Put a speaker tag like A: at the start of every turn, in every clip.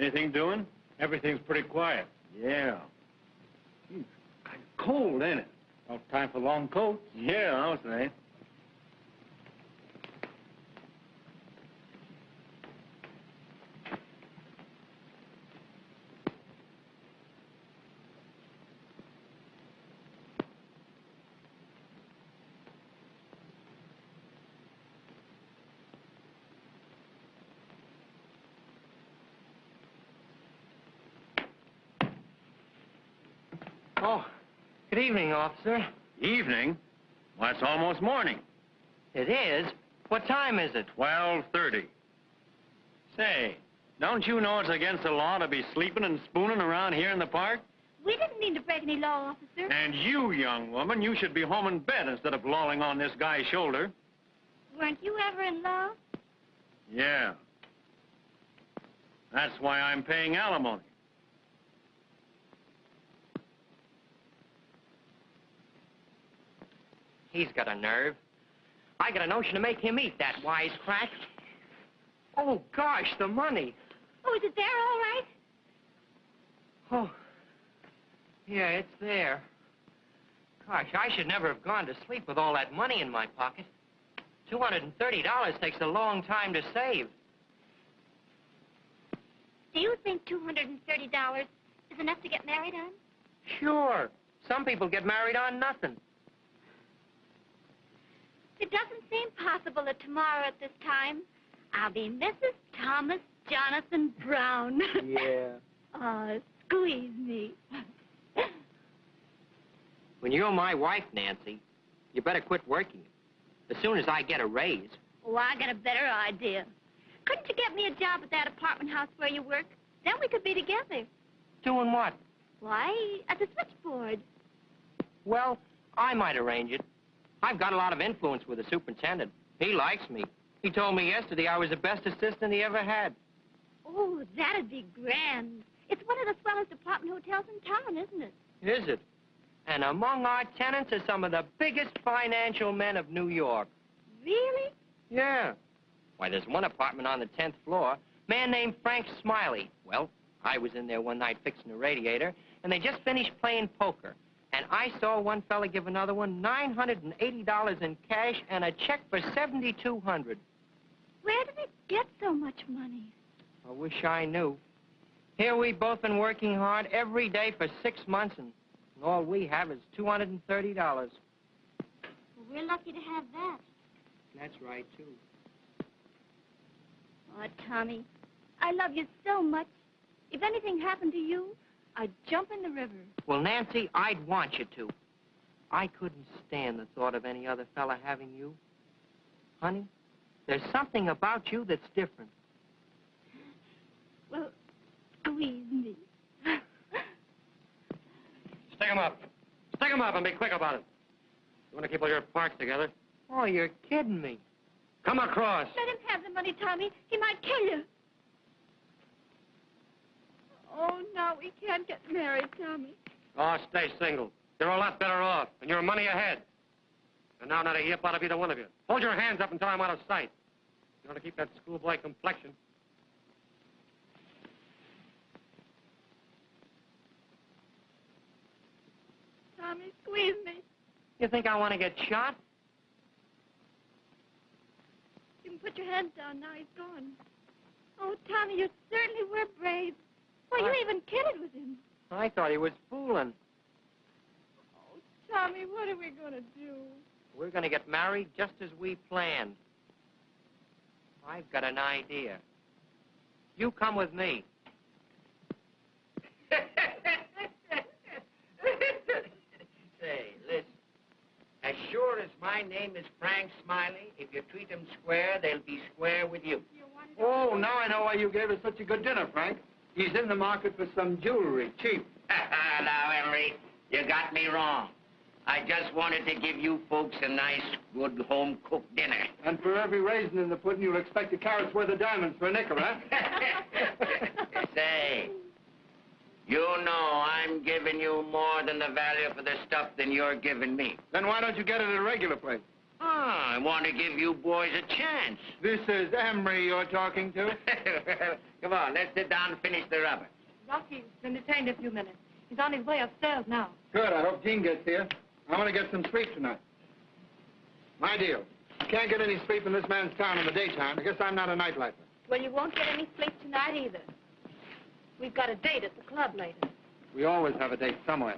A: Anything doing? Everything's pretty quiet.
B: Yeah. It's kind of cold, ain't it?
A: No time for long coats.
B: Yeah, I was saying.
C: Oh, good evening, officer.
A: Evening? Well, it's almost morning.
C: It is? What time is it?
A: 12:30. Say, don't you know it's against the law to be sleeping and spooning around here in the park?
D: We didn't mean to break any law, officer.
A: And you, young woman, you should be home in bed instead of lolling on this guy's shoulder.
D: Weren't you ever in love?
A: Yeah. That's why I'm paying alimony.
C: He's got a nerve. I got a notion to make him eat that wisecrack. Oh, gosh, the money.
D: Oh, is it there all right?
C: Oh, yeah, it's there. Gosh, I should never have gone to sleep with all that money in my pocket. $230 takes a long time to save.
D: Do you think $230 is enough to get married on?
C: Sure. Some people get married on nothing.
D: It doesn't seem possible that tomorrow at this time, I'll be Mrs. Thomas Jonathan Brown.
C: Yeah.
D: Oh, squeeze me.
C: When you're my wife, Nancy, you better quit working. As soon as I get a raise.
D: Oh, I got a better idea. Couldn't you get me a job at that apartment house where you work? Then we could be together.
C: Doing what?
D: Why, at the switchboard.
C: Well, I might arrange it. I've got a lot of influence with the superintendent. He likes me. He told me yesterday I was the best assistant he ever had.
D: Oh, that'd be grand. It's one of the swellest apartment hotels in town, isn't it?
C: Is it? And among our tenants are some of the biggest financial men of New York.
D: Really?
C: Yeah. Why, there's one apartment on the 10th floor, man named Frank Smiley. Well, I was in there one night fixing a radiator, and they just finished playing poker. And I saw one fella give another one $980 in cash and a check for $7,200.
D: Where do they get so much money?
C: I wish I knew. Here we've both been working hard every day for 6 months, and all we have is $230.
D: Well, we're lucky to have that.
C: That's right, too.
D: Oh, Tommy, I love you so much. If anything happened to you, I'd jump in the river.
C: Well, Nancy, I'd want you to. I couldn't stand the thought of any other fella having you. Honey, there's something about you that's different.
D: Well, squeeze me.
A: Stick 'em up. Stick 'em up and be quick about it. You want to keep all your parts together?
C: Oh, you're kidding me.
A: Come across.
D: Let him have the money, Tommy. He might kill you. Oh, no, we can't get married, Tommy.
A: Oh, stay single. You're a lot better off, and you're money ahead. And now not a yip out of either one of you. Hold your hands up until I'm out of sight. You want to keep that schoolboy complexion.
D: Tommy, squeeze me.
C: You think I want to get shot?
D: You can put your hands down now. He's gone. Oh, Tommy, you certainly were brave. Well, you even kidded with him.
C: I thought he was fooling.
D: Oh, Tommy, what are we going to do?
C: We're going to get married just as we planned. I've got an idea. You come with me.
E: Say, listen. As sure as my name is Frank Smiley, if you treat them square, they'll be square with you.
B: Oh, now I know why you gave us such a good dinner, Frank. He's in the market for some jewelry, cheap.
E: Now, Henry, you got me wrong. I just wanted to give you folks a nice, good, home-cooked dinner.
B: And for every raisin in the pudding, you'll expect a carrot's worth of diamonds for a nickel, huh?
E: Say, you know I'm giving you more than the value for the stuff than you're giving me.
B: Then why don't you get it at a regular place?
E: I want to give you boys a chance.
B: This is Emery you're talking to?
E: Come on, let's sit down and finish the rubber.
D: Rocky's been detained a few minutes. He's on his way upstairs now.
B: Good. I hope Jean gets here. I want to get some sleep tonight. My deal. Can't get any sleep in this man's town in the daytime. I guess I'm not a nightlifer.
D: Well, you won't get any sleep tonight either. We've got a date at the club later.
B: We always have a date somewhere.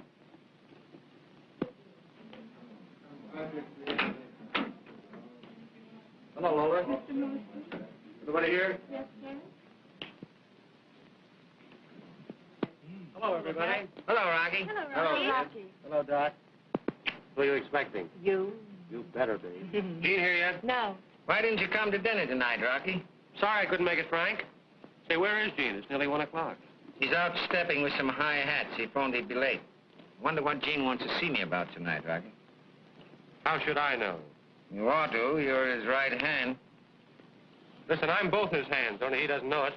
B: Hello, Lola.
D: Mr. Morrison?
B: Everybody here?
D: Yes, sir.
A: Hello, everybody.
E: Hello, Rocky.
D: Hello,
B: Hello,
D: Rocky.
B: Ed.
D: Rocky.
A: Hello, Doc. Who are you expecting?
D: You?
A: You better be.
E: Gene here yet?
D: No.
E: Why didn't you come to dinner tonight, Rocky?
A: Sorry I couldn't make it, Frank. Say, where is Gene? It's nearly 1 o'clock.
E: He's out stepping with some high hats. He phoned he'd be late. Wonder what Gene wants to see me about tonight, Rocky.
A: How should I know?
E: You ought to. You're his right hand.
A: Listen, I'm both his hands, only he doesn't know it.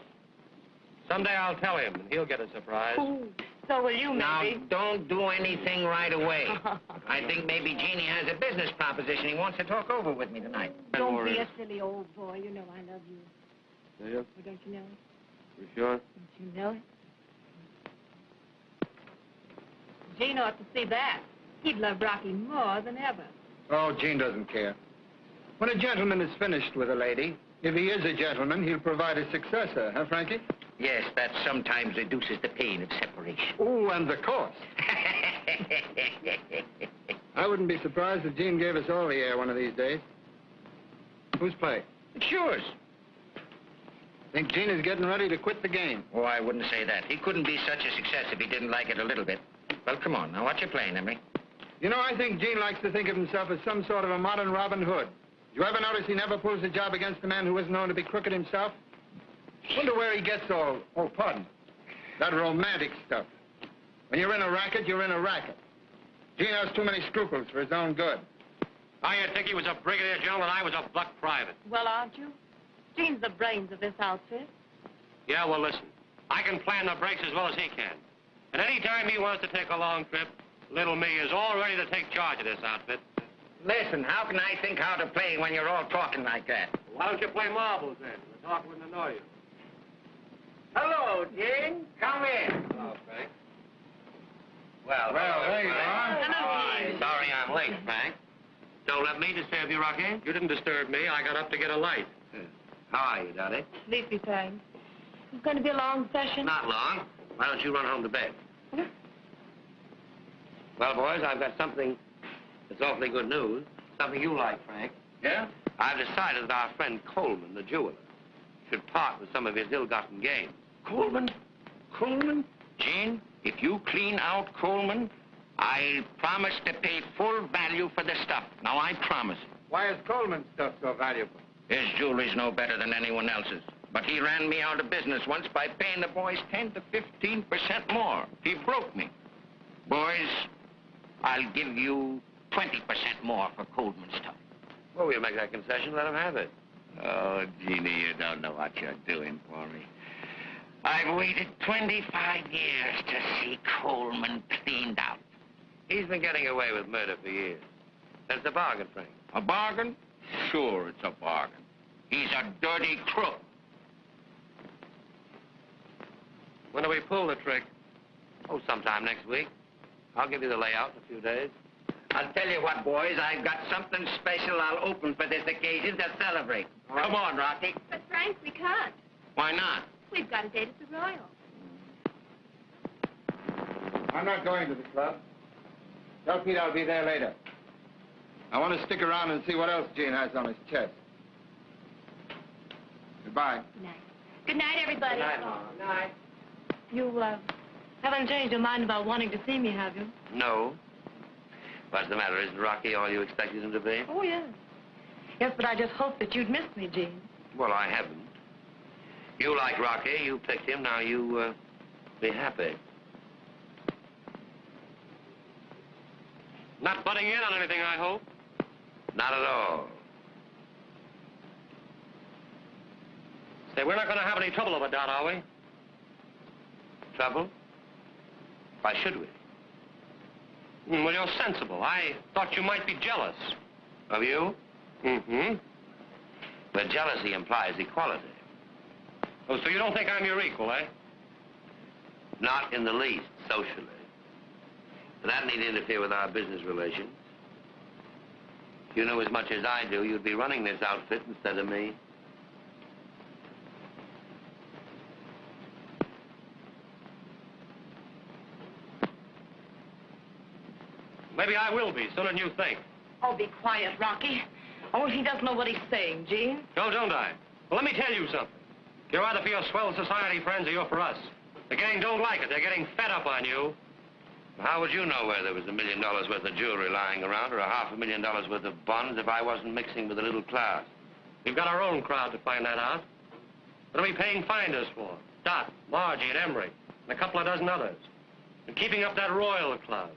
A: Someday I'll tell him, and he'll get a surprise.
D: Ooh, so will you,
E: Now,
D: maybe.
E: don't do anything right away. I think maybe Jeannie has a business proposition he wants to talk over with me tonight.
D: Don't
A: worry.
D: be a silly old boy. You know I love you.
A: Do you?
D: Or don't you know it?
A: You sure?
D: Don't you know it? Gene ought to see that. He'd love Rocky more than ever.
B: Oh, Gene doesn't care. When a gentleman is finished with a lady, if he is a gentleman, he'll provide a successor, huh, Frankie?
E: Yes, that sometimes reduces the pain of separation.
B: Oh, and the cost. I wouldn't be surprised if Gene gave us all the air one of these days. Who's play?
E: It's yours.
B: Think Gene is getting ready to quit the game.
E: Oh, I wouldn't say that. He couldn't be such a success if he didn't like it a little bit. Well, come on. Now, what you playing, Emery?
B: You know, I think Gene likes to think of himself as some sort of a modern Robin Hood. You ever notice he never pulls a job against a man who is known to be crooked himself? Wonder where he gets all, pardon, that romantic stuff. When you're in a racket, you're in a racket. Gene has too many scruples for his own good.
A: You'd think he was a brigadier general and I was a buck private.
D: Well, aren't you? Gene's the brains of this outfit.
A: Yeah, well, listen. I can plan the breaks as well as he can. And any time he wants to take a long trip, little me is all ready to take charge of this outfit.
E: Listen, how can I think how to play when you're all talking like that?
A: Why don't you play marbles, then? The talk wouldn't annoy you.
E: Hello, Gene. Come in.
A: Hello, Frank.
E: Well,
B: there you are.
D: Hello,
A: Sorry I'm late, Frank. Don't let me disturb you, Rocky. You didn't disturb me. I got up to get a light.
E: How are you, Dottie?
D: Sleepy time. It's going to be a long session.
A: Not long. Why don't you run home to bed? Well, boys, I've got something that's awfully good news. Something you like, Frank.
B: Yeah?
A: I've decided that our friend Coleman, the jeweler, should part with some of his ill-gotten gains.
E: Coleman? Coleman? Gene, if you clean out Coleman, I promise to pay full value for the stuff. Now, I promise.
B: Why is Coleman's stuff so valuable?
E: His jewelry's no better than anyone else's. But he ran me out of business once by paying the boys 10 to 15% more. He broke me. Boys, I'll give you 20% more for Coleman stuff.
A: Well, we'll make that concession. Let him have it.
E: Oh, Jeannie, you don't know what you're doing for me. I've waited 25 years to see Coleman cleaned out.
A: He's been getting away with murder for years. That's a bargain, Frank.
E: A bargain? Sure, it's a bargain. He's a dirty crook.
A: When do we pull the trick? Oh, sometime next week. I'll give you the layout in a few days.
E: I'll tell you what, boys, I've got something special I'll open for this occasion to celebrate. Come on, Rocky.
D: But, Frank, we can't.
E: Why not?
D: We've got a date at the Royal.
B: I'm not going to the club. Tell Pete I'll be there later. I want to stick around and see what else Gene has on his chest. Goodbye.
D: Good night. Good night, everybody.
A: Good night, Mom.
E: Good night.
D: You, haven't changed your mind about wanting to see me, have you?
A: No. What's the matter? Isn't Rocky all you expected him to be?
D: Oh, yes. Yes, but I just hoped that you'd miss me, Gene.
A: Well, I haven't. You like Rocky. You picked him. Now you, be happy. Not butting in on anything, I hope? Not at all. Say, we're not going to have any trouble over Dot, are we? Trouble? Why should we? Well, you're sensible. I thought you might be jealous. Of you? Mm-hmm.
E: But jealousy implies equality.
A: Oh, so you don't think I'm your equal, eh?
E: Not in the least, socially. And that need interfere with our business relations. If you knew as much as I do, you'd be running this outfit instead of me.
A: Maybe I will be, sooner than you think.
F: Oh, be quiet, Rocky. Oh, he doesn't know what he's saying, Gene.
A: No, don't I? Well, let me tell you something. You're either for your swell society friends or you're for us. The gang don't like it. They're getting fed up on you.
E: How would you know where there was $1 million worth of jewelry lying around or $500,000 worth of bonds if I wasn't mixing with a little class?
A: We've got our own crowd to find that out. What are we paying finders for? Dot, Margie, and Emery, and a couple of dozen others. And keeping up that Royal Club.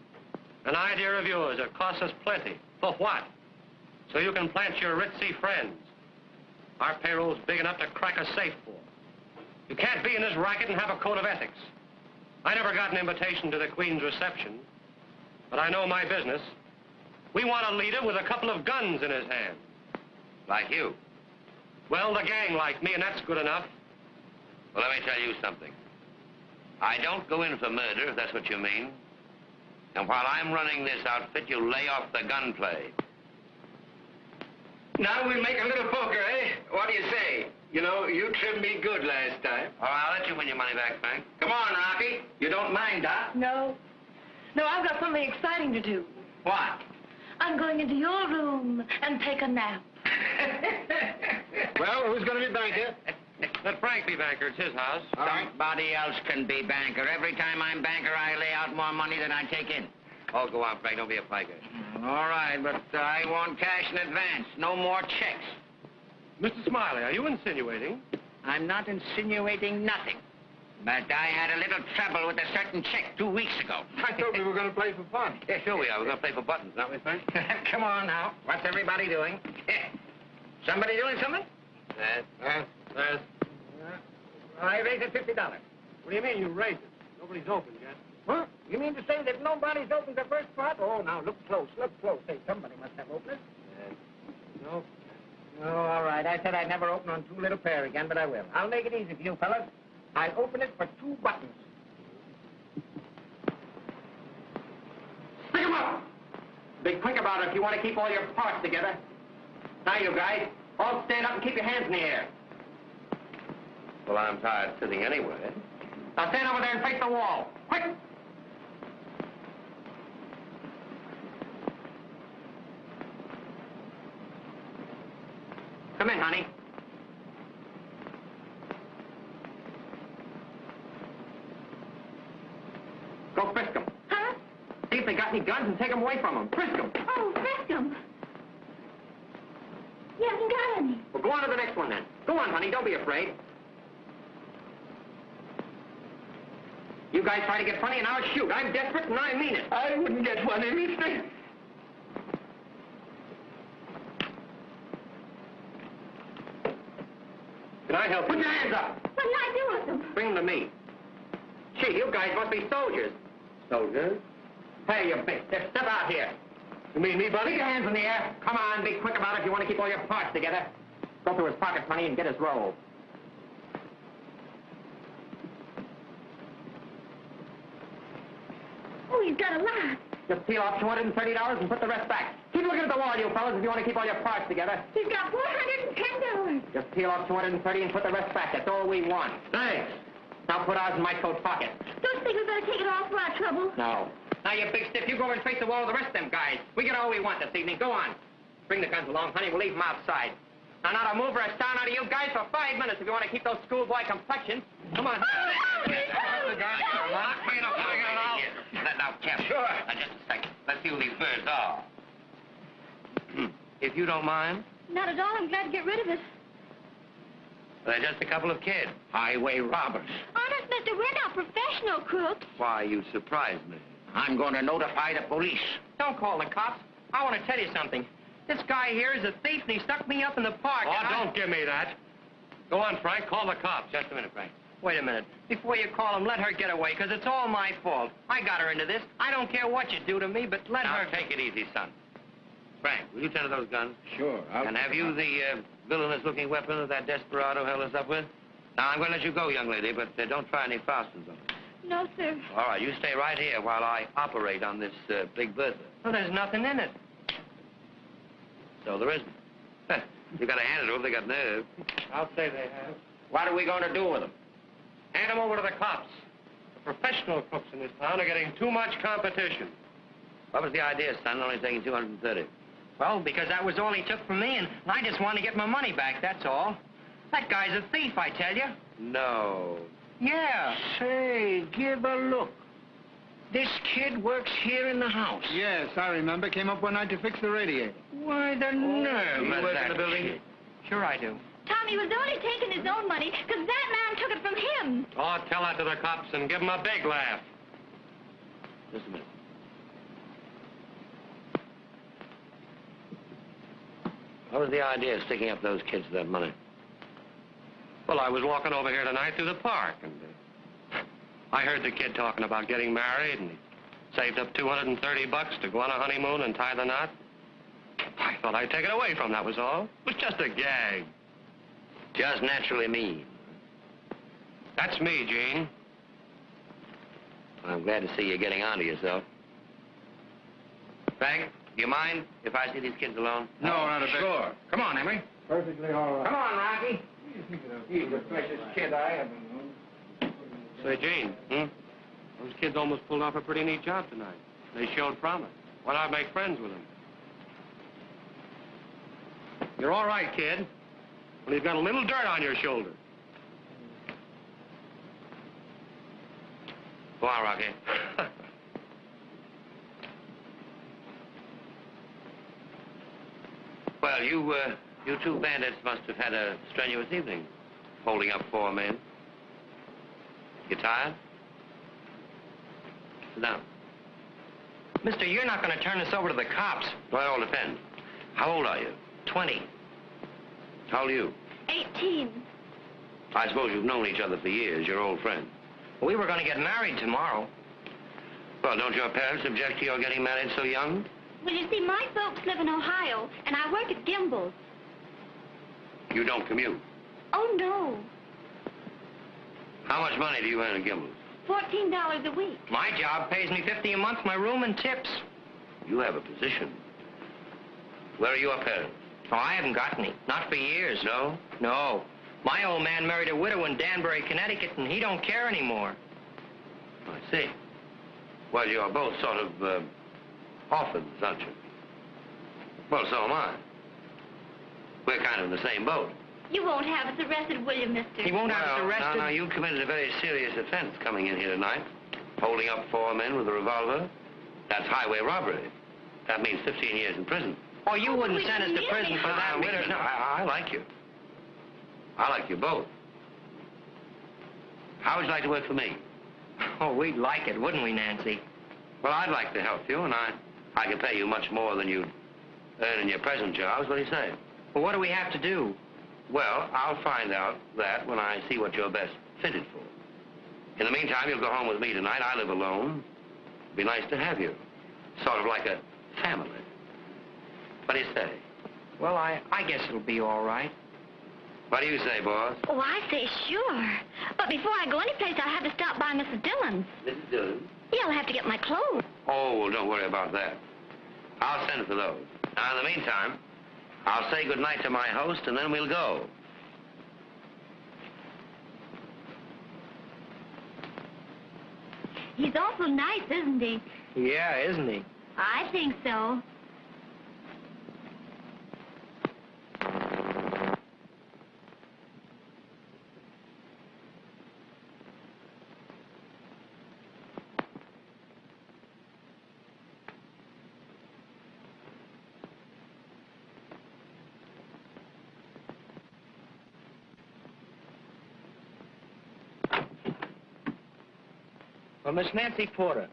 A: An idea of yours that costs us plenty. For what? So you can plant your ritzy friends. Our payroll's big enough to crack a safe for. You can't be in this racket and have a code of ethics. I never got an invitation to the Queen's reception, but I know my business. We want a leader with a couple of guns in his hand.
E: Like you.
A: Well, the gang like me, and that's good enough.
E: Well, let me tell you something. I don't go in for murder, if that's what you mean. And while I'm running this outfit, you lay off the gunplay.
B: Now we'll make a little poker, eh? What do you say? You know, you trimmed me good last time.
E: Oh, I'll let you win your money back, Frank.
B: Come on, Rocky. You don't mind, Doc?
F: No. No, I've got something exciting to do.
B: What?
F: I'm going into your room and take a nap.
B: Well, who's going to be banker?
A: Let Frank be banker. It's his house.
B: All right.
E: Somebody else can be banker. Every time I'm banker, I lay out more money than I take in. Oh, go on, Frank. Don't be a piker.
B: All right, but I want cash in advance. No more checks.
A: Mr. Smiley, are you insinuating?
E: I'm not insinuating nothing. But I had a little trouble with a certain check 2 weeks ago.
B: I thought we were going to play for fun.
E: Yeah, sure we are. We're going to play for buttons, aren't we, Frank?
B: Come on now. What's everybody doing? Somebody doing something?
A: Yes.
B: I raised it $50.
A: What do you mean you raised it? Nobody's opened yet.
B: Huh? You mean to say that nobody's opened the first pot? Oh, now, look close, look close. Hey, somebody must have opened it.
A: No.
B: Oh, all right. I said I'd never open on two little pair again, but I will. I'll make it easy for you fellas. I'll open it for 2 buttons. Pick 'em up! Be quick about it if you want to keep all your parts together. Now, you guys, all stand up and keep your hands in the air.
E: Well, I'm tired sitting anyway.
B: Now stand over there and face the wall. Quick! Come in, honey. Go frisk them.
D: Huh?
B: See if they got any guns and take them away from them. Frisk them.
D: Oh, frisk him. He hasn't got any.
B: Well, go on to the next one then. Go on, honey. Don't be afraid. You guys try to get funny and I'll shoot. I'm desperate and I mean it. I wouldn't get funny, mister.
A: Can I help you?
B: Put your hands up.
D: What did I do with them?
B: Bring them to me. Gee, you guys must be soldiers.
A: Soldiers?
B: Hey, you big stiff. Step out here.
A: You mean me, buddy?
B: Keep your hands in the air. Come on, be quick about it if you want to keep all your parts together. Go through his pockets, honey, and get his roll.
D: Oh, he's got a lot.
B: Just peel off $230 and put the rest back. Keep looking at the wall, you fellas, if you want to keep all your parts together.
D: He's got $410.
B: Just peel off $230 and put the rest back. That's all we want.
A: Thanks.
B: Now put ours in my coat pocket.
D: Don't think we better take it all for our trouble.
B: No. Now, you big stiff, you go over and face the wall with the rest of them guys. We get all we want this evening. Go on. Bring the guns along, honey. We'll leave them outside. Now, not a move or a sound out of you guys for 5 minutes if you want to keep those schoolboy complexions. Come on.
E: Now, Captain.
B: Sure.
E: Now, just a second. Let's see who these birds are. If you don't mind.
D: Not at all. I'm glad to get rid of it.
E: They're just a couple of kids. Highway robbers.
D: Honest, mister, we're not professional crooks.
E: Why, you surprised me.
B: I'm going to notify the police.
C: Don't call the cops. I want to tell you something. This guy here is a thief, and he stuck me up in the park.
A: Oh,
C: and
A: don't give me that. Go on, Frank. Call the cops.
E: Just a minute, Frank.
C: Wait a minute. Before you call him, let her get away, because it's all my fault. I got her into this. I don't care what you do to me, but let
E: Now,
C: her...
E: take it easy, son.
A: Frank, will you tend to those guns?
E: Sure.
A: And have you the villainous-looking weapon that that desperado held us up with? Now, I'm going to let you go, young lady, but don't try any fasteners on it.
D: No, sir.
A: All right, you stay right here while I operate on this Big Bertha.
C: Well, there's nothing in it.
A: So there isn't. You got to hand it to them. They got nerve. I'll say they have.
E: What are we going to do with them?
A: Hand them over to the cops. The professional cooks in this town are getting too much competition. What was the idea, son, only taking 230?
C: Well, because that was all he took from me, and I just want to get my money back, that's all. That guy's a thief, I tell you.
A: No.
C: Yeah.
E: Say, give a look. This kid works here in the house.
B: Yes, I remember. Came up one night to fix the radiator.
E: Why, the nerve
A: You
E: of
A: work
E: that
A: in the building?
E: kid.
C: Sure I do.
D: Tommy was only taking his own money because that man took it from him.
A: Oh, tell that to the cops and give them a big laugh. Just a minute. What was the idea of sticking up those kids for that money? Well, I was walking over here tonight through the park, and I heard the kid talking about getting married, and he saved up $230 to go on a honeymoon and tie the knot. I thought I'd take it away from him, that was all. It was just a gag.
E: Just naturally mean.
A: That's me, Gene.
E: I'm glad to see you getting onto yourself.
A: Frank, do you mind if I see these kids alone?
B: No, not a bit.
E: Sure. Come on, Emery.
B: Perfectly all right.
E: Come on, Rocky. He's the precious kid I ever known.
A: Say, Gene, those kids almost pulled off a pretty neat job tonight. They showed promise. Why not make friends with them? You're all right, kid. When you've got a little dirt on your shoulder. Go on, Rocky. Well, you two bandits must have had a strenuous evening, holding up 4 men. You tired? Sit down.
C: Mister, you're not going to turn us over to the cops.
A: Well, it all depends. How old are you?
C: 20.
A: How old are you?
D: 18.
A: I suppose you've known each other for years. You're old friends.
C: We were going to get married tomorrow.
A: Well, don't your parents object to your getting married so young?
D: Well, you see, my folks live in Ohio, and I work at Gimbel's.
A: You don't commute.
D: Oh, no.
A: How much money do you earn at Gimbel's?
D: $14 a week.
C: My job pays me $50 a month, my room and tips.
A: You have a position. Where are your parents?
C: Oh, I haven't got any. Not for years.
A: No?
C: No. My old man married a widow in Danbury, Connecticut, and he don't care anymore.
A: I see. Well, you're both sort of, orphans, aren't you? Well, so am I. We're kind of in the same boat.
D: You won't have us arrested, will you, mister?
C: He won't have us
A: Well,
C: arrested.
A: now, you committed a very serious offense coming in here tonight. Holding up 4 men with a revolver. That's highway robbery. That means 15 years in prison.
C: Oh, you wouldn't
D: we
C: send us to
D: really
C: prison for that,
A: Wait a minute.
C: mister.
A: No, I like you. I like you both. How would you like to work for me?
C: Oh, we'd like it, wouldn't we, Nancy?
A: Well, I'd like to help you, and I can pay you much more than you'd earn in your present jobs. What do you say?
C: Well, what do we have to do?
A: Well, I'll find out that when I see what you're best fitted for. In the meantime, you'll go home with me tonight. I live alone. It'd be nice to have you. Sort of like a family. What do you say?
C: Well, I guess it'll be all right.
A: What do you say, boss?
D: Oh, I say sure. But before I go anyplace, I'll have to stop by Mrs. Dillon's.
A: Mrs. Dillon?
D: Yeah, I'll have to get my clothes.
A: Oh, well, don't worry about that. I'll send for those. Now, in the meantime, I'll say goodnight to my host, and then we'll go.
D: He's awful nice, isn't he?
C: Yeah, isn't he?
D: I think so.
C: Well, Miss Nancy Porter.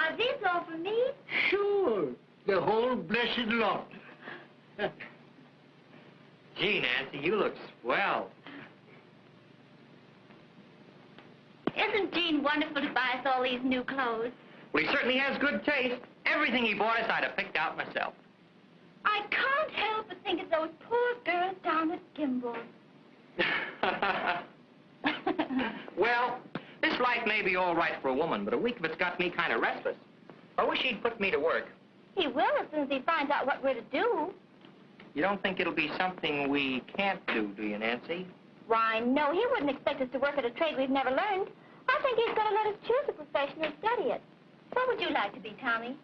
D: are these all for me?
G: Sure. The whole blessed lot.
C: Gee, Nancy, you look swell.
D: Isn't Gene wonderful to buy us all these new clothes?
C: Well, he certainly has good taste. Everything he bought us, I'd have picked out myself.
D: I can't help but think of those poor girls down at Gimbel's.
C: Well, this life may be all right for a woman, but a week of it's got me kind of restless. I wish he'd put me to work.
D: He will as soon as he finds out what we're to do.
C: You don't think it'll be something we can't do you, Nancy?
D: Why, no, he wouldn't expect us to work at a trade we've never learned. I think he's going to let us choose a profession and study it. What would you like to be, Tommy?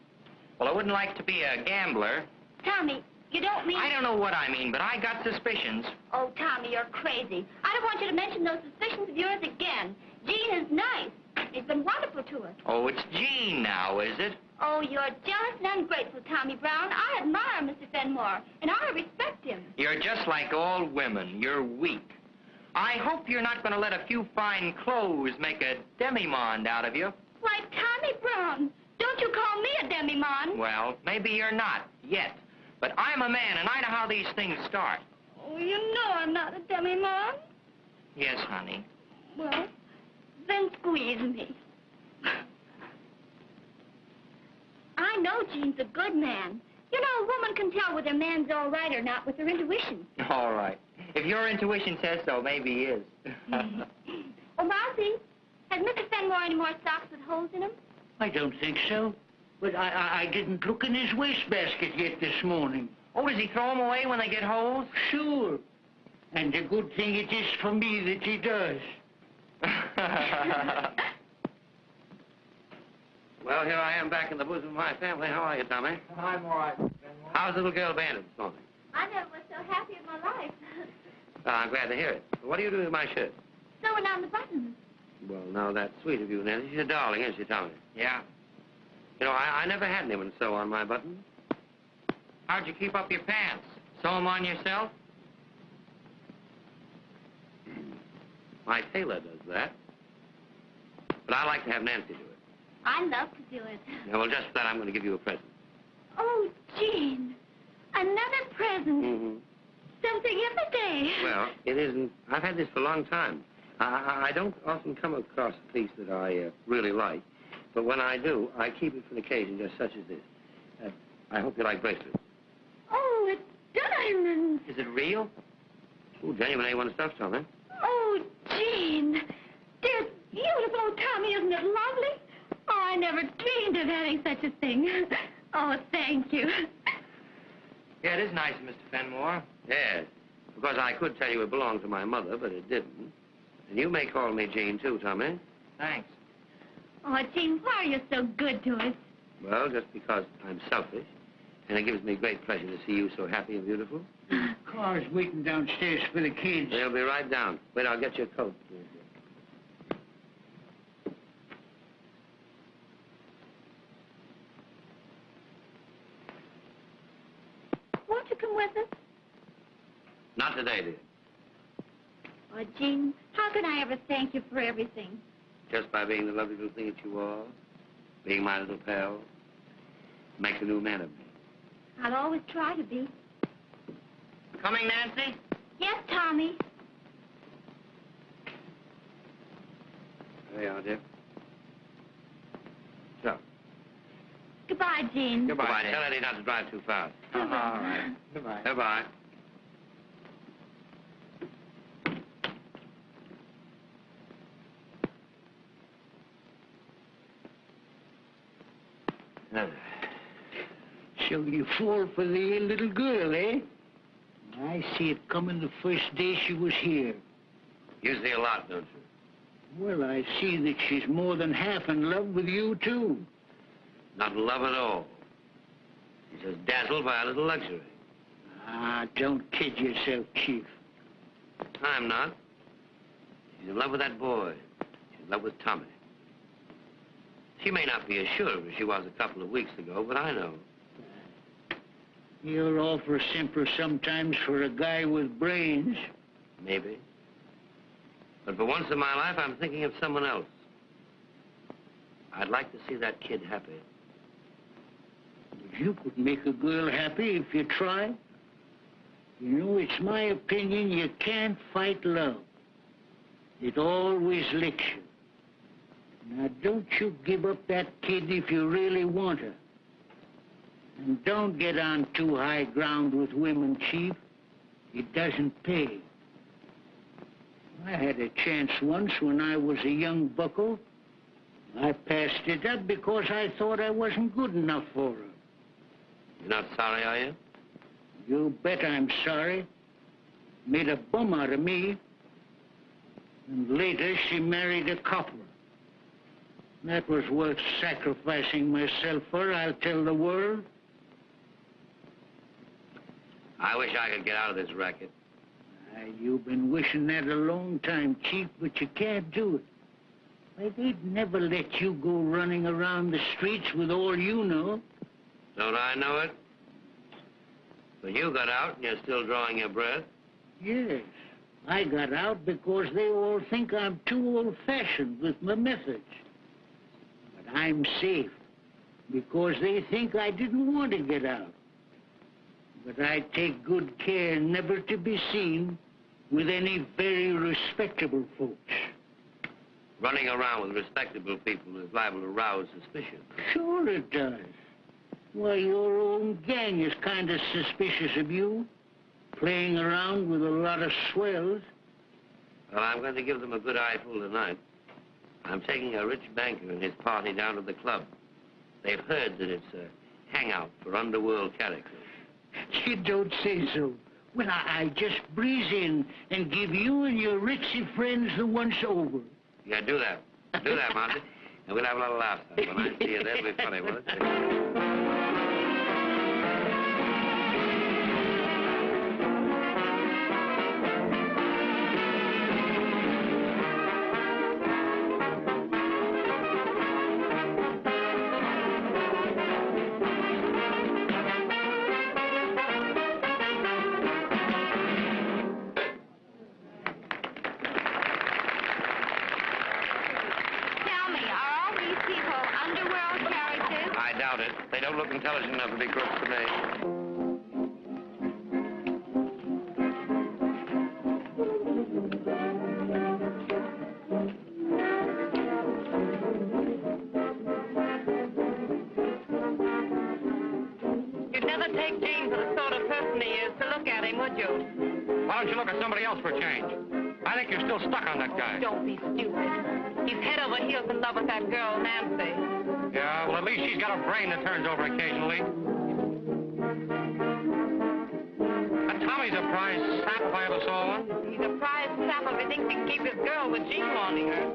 C: Well, I wouldn't like to be a gambler.
D: Tommy, you don't mean...
C: I don't know what I mean, but I got suspicions.
D: Oh, Tommy, you're crazy. I don't want you to mention those suspicions of yours again. Gene is nice. He's been wonderful to us.
C: Oh, it's Gene now, is it?
D: Oh, you're jealous and ungrateful, Tommy Brown. I admire Mr. Fenmore, and I respect him.
C: You're just like all women. You're weak. I hope you're not going to let a few fine clothes make a demi-monde out of you.
D: Why, Tommy Brown, don't you call me a demi-monde.
C: Well, maybe you're not, yet. But I'm a man, and I know how these things start.
D: Oh, you know I'm not a demi-monde.
C: Yes, honey.
D: Well, then squeeze me. I know Gene's a good man. You know, a woman can tell whether a man's all right or not with her intuition.
C: All right. If your intuition says so, maybe he is.
D: Oh, Mousy, has Mr. Fenmore any more socks with holes in them?
G: I don't think so. But I didn't look in his wastebasket yet this morning.
C: Oh, does he throw them away when they get holes?
G: Sure. And the good thing it is for me that he does.
A: Well, here I am back in the bosom of my family. How are you, Tommy?
C: I'm all right.
A: How's the little girl Bandit this morning?
D: I never was so happy in my life.
A: Oh, I'm glad to hear it. What are you doing with my shirt?
D: Sewing on the buttons.
A: Well, now, that's sweet of you, Nancy. She's a darling, isn't she, Tommy?
C: Yeah.
A: You know, I never had anyone sew on my buttons.
C: How'd you keep up your pants? Sew them on yourself?
A: My tailor does that. But I like to have Nancy do it.
D: I love to do it.
A: Yeah, well, just for that, I'm going to give you a present.
D: Oh, Gene, another present.
A: Mm-hmm.
D: Something every day.
A: Well, it isn't. I've had this for a long time. I don't often come across a piece that I really like. But when I do, I keep it for an occasion just such as this. I hope you like bracelets.
D: Oh, it's diamonds.
C: Is it real?
A: Ooh, genuine A1 stuff, Tommy.
D: Oh, Gene. Dear, beautiful. Oh, Tommy, isn't it lovely? Oh, I never dreamed of having such a thing. Oh, thank you.
C: Yeah, it is nice, Mr. Fenmore.
A: Yes. Because I could tell you it belonged to my mother, but it didn't. And you may call me Gene, too, Tommy.
C: Thanks.
D: Oh, Gene, why are you so good to us?
A: Well, just because I'm selfish. And it gives me great pleasure to see you so happy and beautiful.
G: Car's waiting downstairs for the kids.
A: They'll be right down. Wait, I'll get your coat.
D: Won't you come with us?
A: Not today, dear.
D: Oh, Gene, how can I ever thank you for everything?
A: Just by being the lovely little thing that you are. Being my little pal. Makes a new man of me.
D: I'll always try to be.
C: Coming, Nancy?
D: Yes, Tommy.
A: There you are, dear. So.
D: Goodbye, Gene.
A: Goodbye. Tell Eddie not to drive too fast.
C: All right.
G: Goodbye.
A: Goodbye.
G: So you fall for the little girl, eh? I see it coming the first day she was here.
A: You see a lot, don't you?
G: Well, I see that she's more than half in love with you, too.
A: Not in love at all. She's just dazzled by a little luxury.
G: Ah, don't kid yourself, Chief.
A: I'm not. She's in love with that boy. She's in love with Tommy. She may not be as sure as she was a couple of weeks ago, but I know.
G: You're all for simper sometimes for a guy with brains.
A: Maybe. But for once in my life, I'm thinking of someone else. I'd like to see that kid happy.
G: You could make a girl happy if you tried. You know, it's my opinion you can't fight love. It always licks you. Now, don't you give up that kid if you really want her. And don't get on too high ground with women, Chief. It doesn't pay. I had a chance once when I was a young bucko. I passed it up because I thought I wasn't good enough for her.
A: You're not sorry, are you?
G: You bet I'm sorry. Made a bum out of me. And later she married a copper. That was worth sacrificing myself for, I'll tell the world.
A: I wish I could get out of this racket.
G: You've been wishing that a long time, Chief, but you can't do it. Why, they'd never let you go running around the streets with all you know.
A: Don't I know it? But you got out and you're still drawing your breath.
G: Yes, I got out because they all think I'm too old-fashioned with my methods. But I'm safe because they think I didn't want to get out. But I take good care never to be seen with any very respectable folks.
A: Running around with respectable people is liable to rouse suspicion.
G: Sure it does. Why, your own gang is kind of suspicious of you, playing around with a lot of swells.
A: Well, I'm going to give them a good eyeful tonight. I'm taking a rich banker and his party down to the club. They've heard that it's a hangout for underworld characters.
G: You don't say so. Well, I just breeze in and give you and your ritzy friends the once over.
A: Yeah, do that. Do that, Monty. And we'll have a little laugh. When I see you, that'll be funny, won't it? They don't look intelligent enough to be crooks to me.
F: You'd never take Gene for the sort of person he is to look at him, would you?
A: Why don't you look at somebody else for a change? I think you're still stuck on that guy.
F: Don't be stupid. He's head over heels in love with that girl, Nancy.
A: Yeah, well, at least she's got a brain that turns over occasionally. That Tommy's a prize sap if I ever saw one.
F: He's a prize sap if he thinks he can keep his girl with Gene wanting her.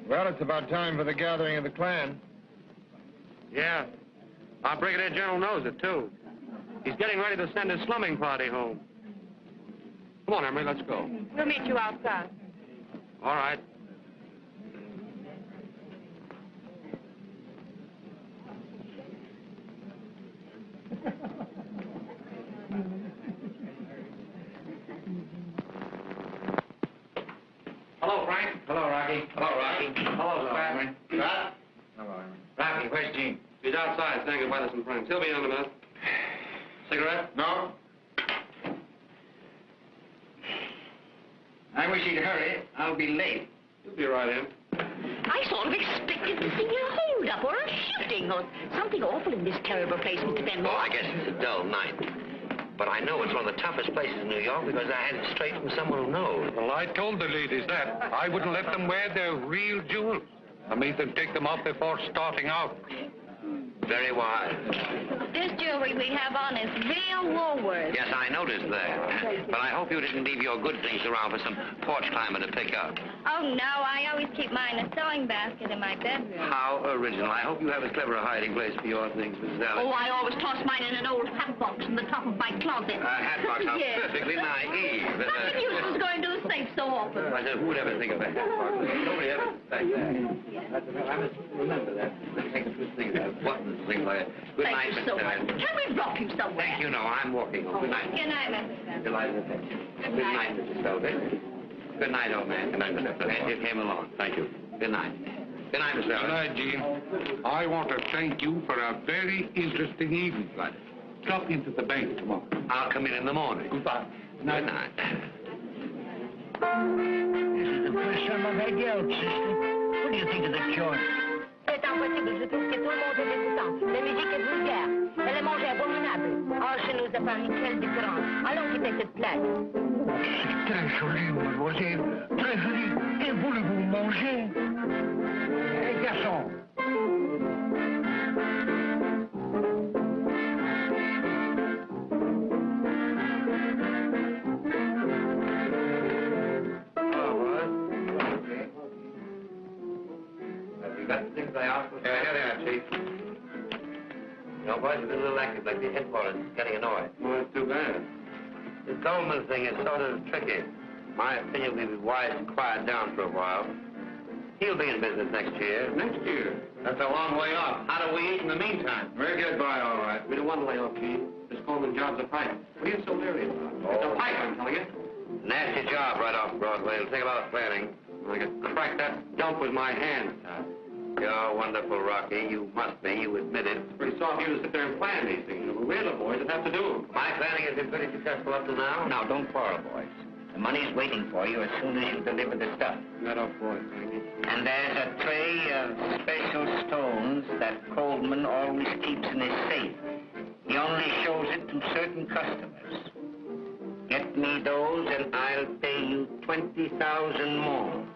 B: Well, it's about time for the gathering of the clan.
A: Yeah. Our Brigadier General knows it, too. He's getting ready to send his slumming party home. Come on, Emery, let's go.
F: We'll meet you outside.
A: All right. Hello, Frank. Hello, Rocky. Hello, Rocky. Hello, Scott. Scott?
B: Hello.
A: Rocky, where's Gene? He's outside saying goodbye to some friends. He'll be in a minute. Cigarette?
B: No?
E: I wish he'd hurry. I'll be late.
A: You'll be right in.
F: I sort of expected to see a hold-up or a shooting or something awful in this terrible place, Mr. Benmore.
A: Oh, I guess it's a dull night. But I know it's one of the toughest places in New York because I had it straight from someone who knows.
H: Well, I told the ladies that. I wouldn't let them wear their real jewels. I made them take them off before starting out.
A: Very wise.
D: This jewelry we have on is real Woolworth.
A: Yes, I noticed that. But I hope you didn't leave your good things around for some porch climber to pick up.
D: Oh, no, I always keep mine in a sewing basket in my bedroom.
A: How original. I hope you have as clever a hiding place for your things, Mrs. Allen.
F: Oh, I always toss mine in an old hat box in the top of my closet.
A: Hat box. How
F: Yes.
A: perfectly naive.
F: That's what you was going to the safe so often.
A: I said, who would ever think of a hat box? Nobody ever like that. I must remember that. Let me take a few things out. Buttons, things like that. Good
F: Thank
A: night,
F: you
A: Mr.
F: so Can we drop you somewhere?
E: Thank you, no, I'm walking home. Good night.
D: Good night, Mr. Feldman.
E: Delighted to meet you. Good night, Mrs. Felder. Good night, old man. Good night, Mr. Felder. Glad you came along. Thank you. Good night. Good night, Mr.
H: Good
E: Felder.
H: night, Gene. I want to thank you for a very interesting evening.
E: Right.
H: Drop into the bank tomorrow.
E: I'll come in the morning.
H: Goodbye.
E: Good night.
G: This is the first time I've had you out, sister. What do you think of the joint?
F: C'est impossible, je trouve que tout le monde est dégoûtant. La musique est vulgaire. Elle est mangée abominable. Or, chez nous, à Paris, quelle différence. Allons quitter cette place.
G: C'est très joli, mademoiselle. Très joli. Et voulez-vous manger? Garçon.
E: Got the things I asked for? Yeah, here they are, Chief. You know, boys, you've been a little active like the headquarters. It's getting annoyed.
A: Well, it's too bad.
E: This Goldman thing is sort of tricky. My opinion, we'd be wise to quiet down for a while. He'll be in business next year.
A: Next year? That's a long way off. How do we eat in the meantime?
E: We'll get by all right.
A: We don't want to lay off, Gene. This Coleman job's a pipe. What are you so leery about? It's a pipe, I'm telling you.
E: Nasty job right off Broadway. It'll take a lot of planning.
A: I could crack that dump with my hand.
E: You're wonderful, Rocky. You must be. You admit it.
A: It's pretty soft of you to sit there and plan these things. We're the boys that have to do them.
E: My planning has been pretty successful up to now.
C: Now, don't quarrel, boys. The money's waiting for you as soon as you deliver the stuff.
A: That off, boys, Frankie.
C: And there's a tray of special stones that Coleman always keeps in his safe. He only shows it to certain customers. Get me those and I'll pay you 20,000 more.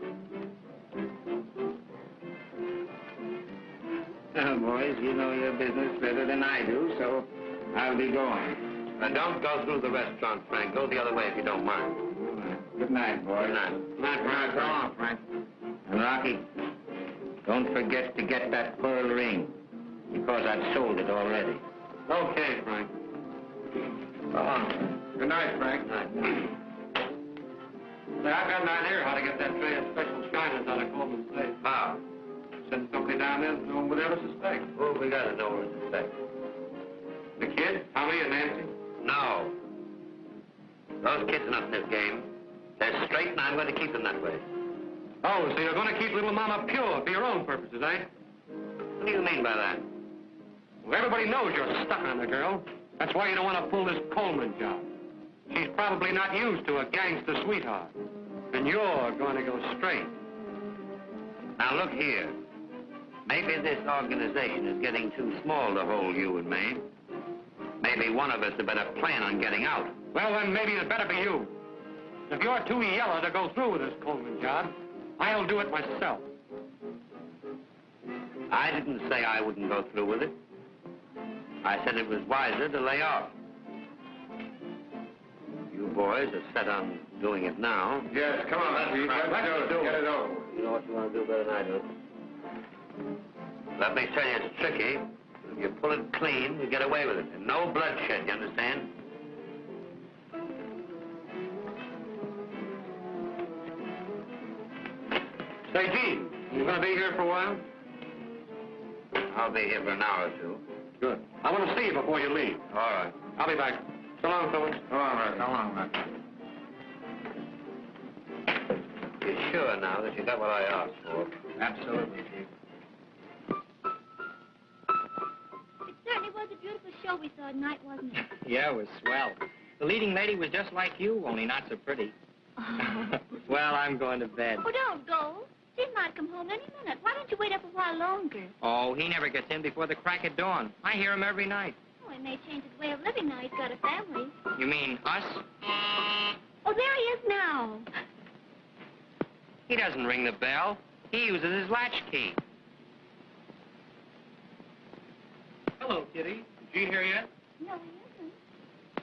C: Well, boys, you know your business better than I do, so I'll be going.
E: Don't go through the restaurant, Frank. Go the other way if you don't mind.
C: Good night, boys.
E: Good night.
C: Good night, Frank. So long, Frank. And Rocky, don't forget to get that pearl ring, because I've sold it already.
A: Okay, Frank.
C: So long.
A: Good night, Frank.
E: Night.
A: Say, I've got an idea how to get that tray of special shiners out of Coleman's safe.
E: How?
A: Send somebody down there that no one would ever suspect.
E: Oh, we gotta know what to suspect.
A: The kid, Tommy and Nancy?
E: No. Those kids are not in this game. They're straight, and I'm going to keep them that way.
A: Oh, so you're going to keep little Mama pure for your own purposes, eh?
E: What do you mean by that?
A: Well, everybody knows you're stuck on the girl. That's why you don't want to pull this Coleman job. She's probably not used to a gangster sweetheart. And you're going to go straight.
E: Now, look here. Maybe this organization is getting too small to hold you and me. Maybe one of us had better plan on getting out.
A: Well, then maybe it better be you. If you're too yellow to go through with this Coleman job, I'll do it myself.
E: I didn't say I wouldn't go through with it. I said it was wiser to lay off. You boys are set on doing it now.
A: Yes, come on, let's do it. Get it over.
E: You know what you want to do better than I do. Let me tell you, it's tricky. If you pull it clean, you get away with it. And no bloodshed, you understand?
A: Say, Gene, you going to be here for a while?
E: I'll be here for an hour or two.
A: Good. I want to see you before you leave.
E: All right.
A: I'll be back. So long, fellas.
E: All right. So long, man. You're sure now that you got what I asked for?
C: Absolutely, Chief.
D: It certainly was a beautiful show we saw tonight, wasn't it?
C: Yeah, it was swell. The leading lady was just like you, only not so pretty.
D: Oh.
C: Well, I'm going to bed.
D: Oh, don't go. Steve might come home any minute. Why don't you wait up a while longer?
C: Oh, he never gets in before the crack of dawn. I hear him every night.
D: Oh, he may change his way of living now he's got a family.
C: You mean us?
D: Oh, there he is now.
C: He doesn't ring the bell. He uses his latchkey.
A: Hello, Kitty. Is Gene here yet?
D: No, he isn't.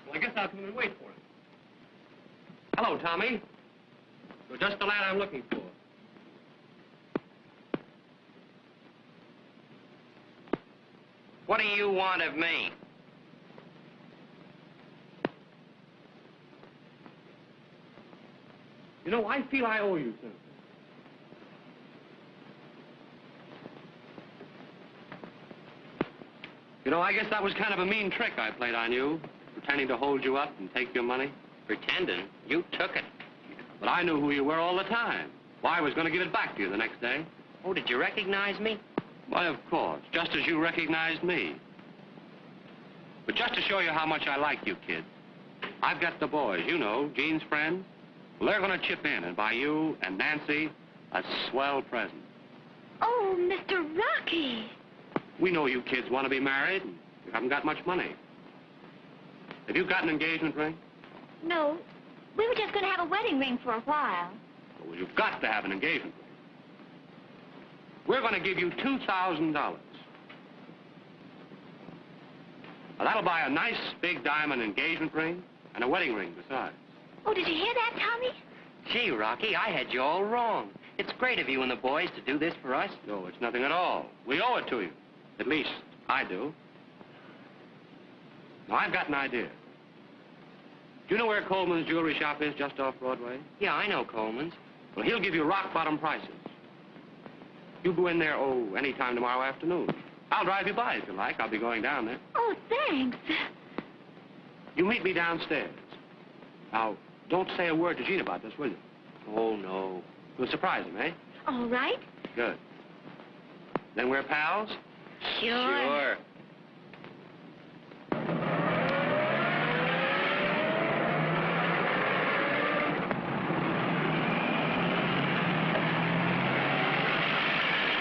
A: Well, I guess I'll come in and wait for him. Hello, Tommy. You're just the lad I'm looking for.
C: What do you want of me?
A: You know, I feel I owe you something. You know, I guess that was kind of a mean trick I played on you, pretending to hold you up and take your money.
C: Pretending? You took it.
A: But I knew who you were all the time. Why, I was going to give it back to you the next day.
C: Oh, did you recognize me?
A: Why, of course, just as you recognized me. But just to show you how much I like you, kid, I've got the boys, you know, Gene's friends. Well, they're going to chip in and buy you and Nancy a swell present.
D: Oh, Mr. Rocky.
A: We know you kids want to be married, and you haven't got much money. Have you got an engagement ring?
D: No, we were just going to have a wedding ring for a while.
A: Well, you've got to have an engagement ring. We're going to give you $2,000. Now, that'll buy a nice big diamond engagement ring and a wedding ring besides.
D: Oh, did you hear that, Tommy?
C: Gee, Rocky, I had you all wrong. It's great of you and the boys to do this for us.
A: No, it's nothing at all. We owe it to you. At least, I do. Now, I've got an idea. Do you know where Coleman's jewelry shop is, just off Broadway?
C: Yeah, I know Coleman's.
A: Well, he'll give you rock-bottom prices. You go in there, any time tomorrow afternoon. I'll drive you by if you like. I'll be going down there.
D: Oh, thanks.
A: You meet me downstairs. Now, don't say a word to Gene about this, will you?
C: Oh, no.
A: You'll surprise him, eh?
D: All right.
A: Good. Then we're pals?
C: Sure.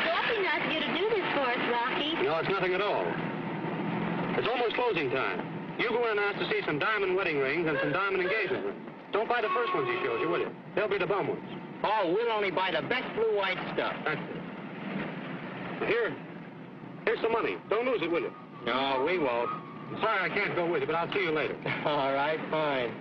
D: Awfully nice of you to do this for us, Rocky.
A: No, it's nothing at all. It's almost closing time. You go in and ask to see some diamond wedding rings and some diamond engagement rings. Don't buy the first ones he shows you, will you? They'll be the bum ones.
C: Oh, we'll only buy the best blue-white stuff.
A: That's it. Here's some money. Don't lose it, will you?
C: No, we won't.
A: I'm sorry I can't go with you, but I'll see you later.
C: All right, fine.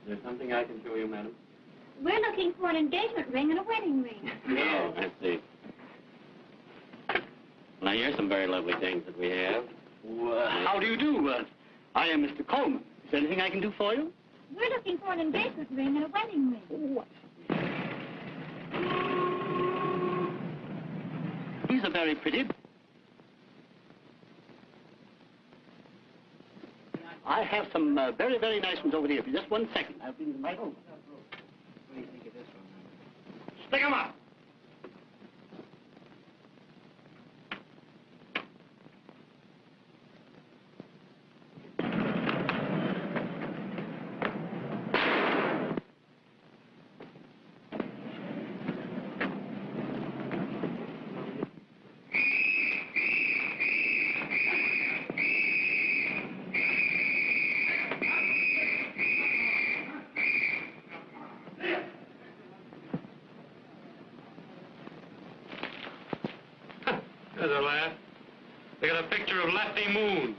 A: Is there something I can show you, madam?
D: We're looking for an engagement ring and a wedding ring.
A: No, I see. Now, here's some very lovely things that we have.
I: How do you do? I am Mr. Coleman. Is there anything I can do for you?
D: We're looking for an engagement ring and a wedding ring.
I: What? These are very pretty. I have some very, very nice ones over here. For just 1 second. I'll bring them right over.
C: What do you think of this one?
A: Stick 'em up! There's a laugh. They got a picture of Lefty Moon.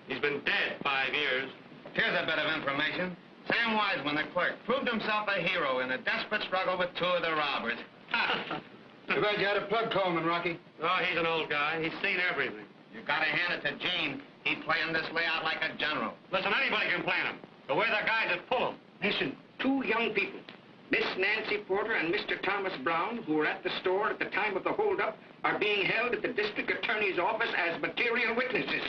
A: He's been dead 5 years.
B: Here's a bit of information. Sam Wiseman, the clerk, proved himself a hero in a desperate struggle with 2 of the robbers. Too bad you had to plug Coleman, Rocky.
A: Oh, he's an old guy. He's seen everything.
B: You gotta hand it to Gene. He planned this layout like a general.
A: Listen, anybody can plan him. But we're the guys that pull him.
E: Listen, 2 young people, Miss Nancy Porter and Mr. Thomas Brown, who were at the store at the time of the holdup, are being held at the district attorney's office as material witnesses.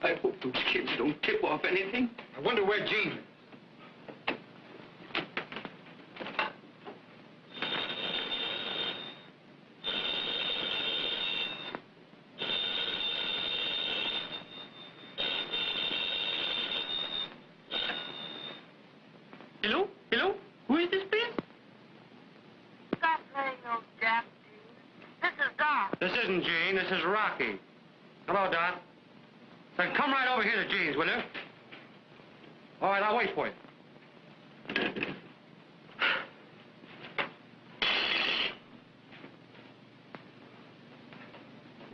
E: I hope those kids don't tip off anything.
B: I wonder where Gene is.
A: Hello? Hello? Who is this, please?
F: Stop playing those jap tunes. This is Doc.
A: This isn't Gene. This is Rocky. Hello, Dot. Then come right over here to Gene's, will you? All right, I'll wait for you.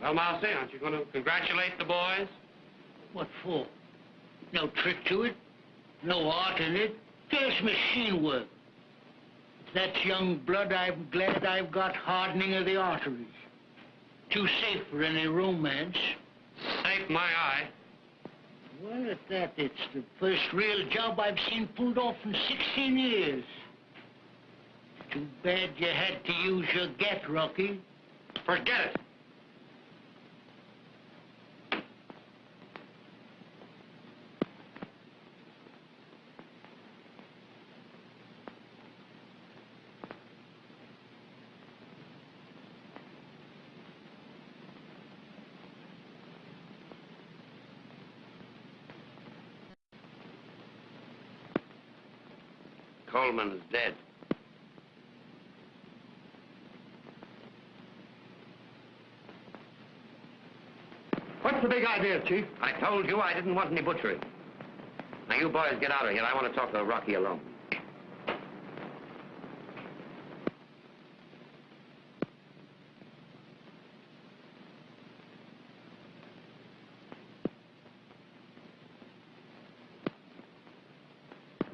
A: Well, Mousy, aren't you going to congratulate the boys?
G: What for? No trick to it. No art in it. Just machine work. If that's young blood, I'm glad I've got hardening of the arteries. Too safe for any romance.
A: Safe my eye.
G: Well, at that, it's the first real job I've seen pulled off in 16 years. Too bad you had to use your gat, Rocky.
A: Forget it.
E: Coleman's dead.
B: What's the big idea, Chief?
E: I told you I didn't want any butchery. Now, you boys get out of here. I want to talk to Rocky alone.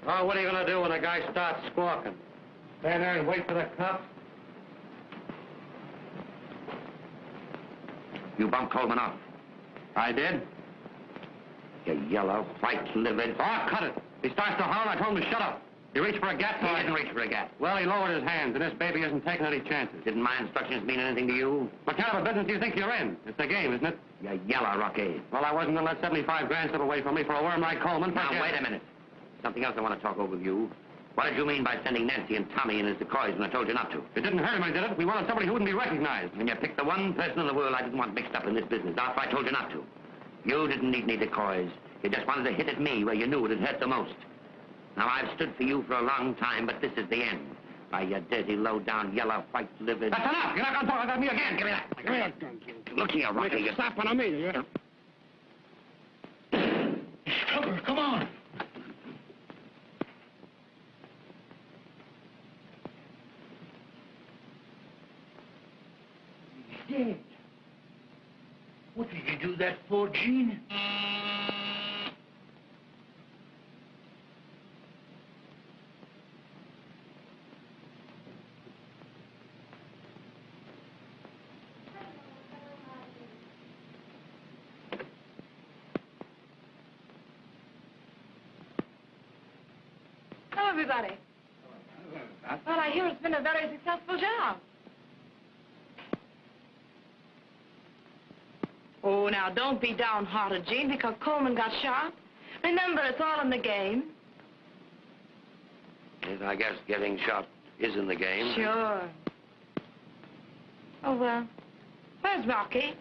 A: Oh, what are you going to do when a guy starts squawking? Stand there and wait for the cops?
E: You bumped Coleman off.
A: I did.
E: You yellow, white-livered...
A: Oh, cut it. He starts to holler, I told him to shut up. He reached for a gat, so
E: He
A: I
E: didn't reach for a gat.
A: Well, he lowered his hands, and this baby isn't taking any chances.
E: Didn't my instructions mean anything to you?
A: What kind of a business do you think you're in? It's a game, isn't it?
E: You yellow, Rocky.
A: Well, I wasn't going to let 75 grand slip away from me for a worm like Coleman.
E: Now,
A: Forget
E: wait
A: it.
E: a minute. Something else I want to talk over with you. What did you mean by sending Nancy and Tommy in as decoys when I told you not to?
A: It didn't hurt him, I did it. We wanted somebody who wouldn't be recognized.
E: And you picked the one person in the world I didn't want mixed up in this business after I told you not to. You didn't need any decoys. You just wanted to hit at me where you knew it would hurt the most. Now, I've stood for you for a long time, but this is the end. By you dirty, low-down, yellow, white-livered...
A: That's enough! You're not going to talk about me again! Give me that!
B: Give me that gun, Jim.
E: Look here, Rocky.
B: Make a stop on me, you.
G: Trouble, come on. He's dead. What did you do that for, Gene?
F: Hello, everybody. Well, I hear it's been a very successful job. Oh, now, don't be downhearted, Gene, because Coleman got shot. Remember, it's all in the game.
E: Yes, I guess getting shot is in the game.
F: Sure. Oh, where's Rocky?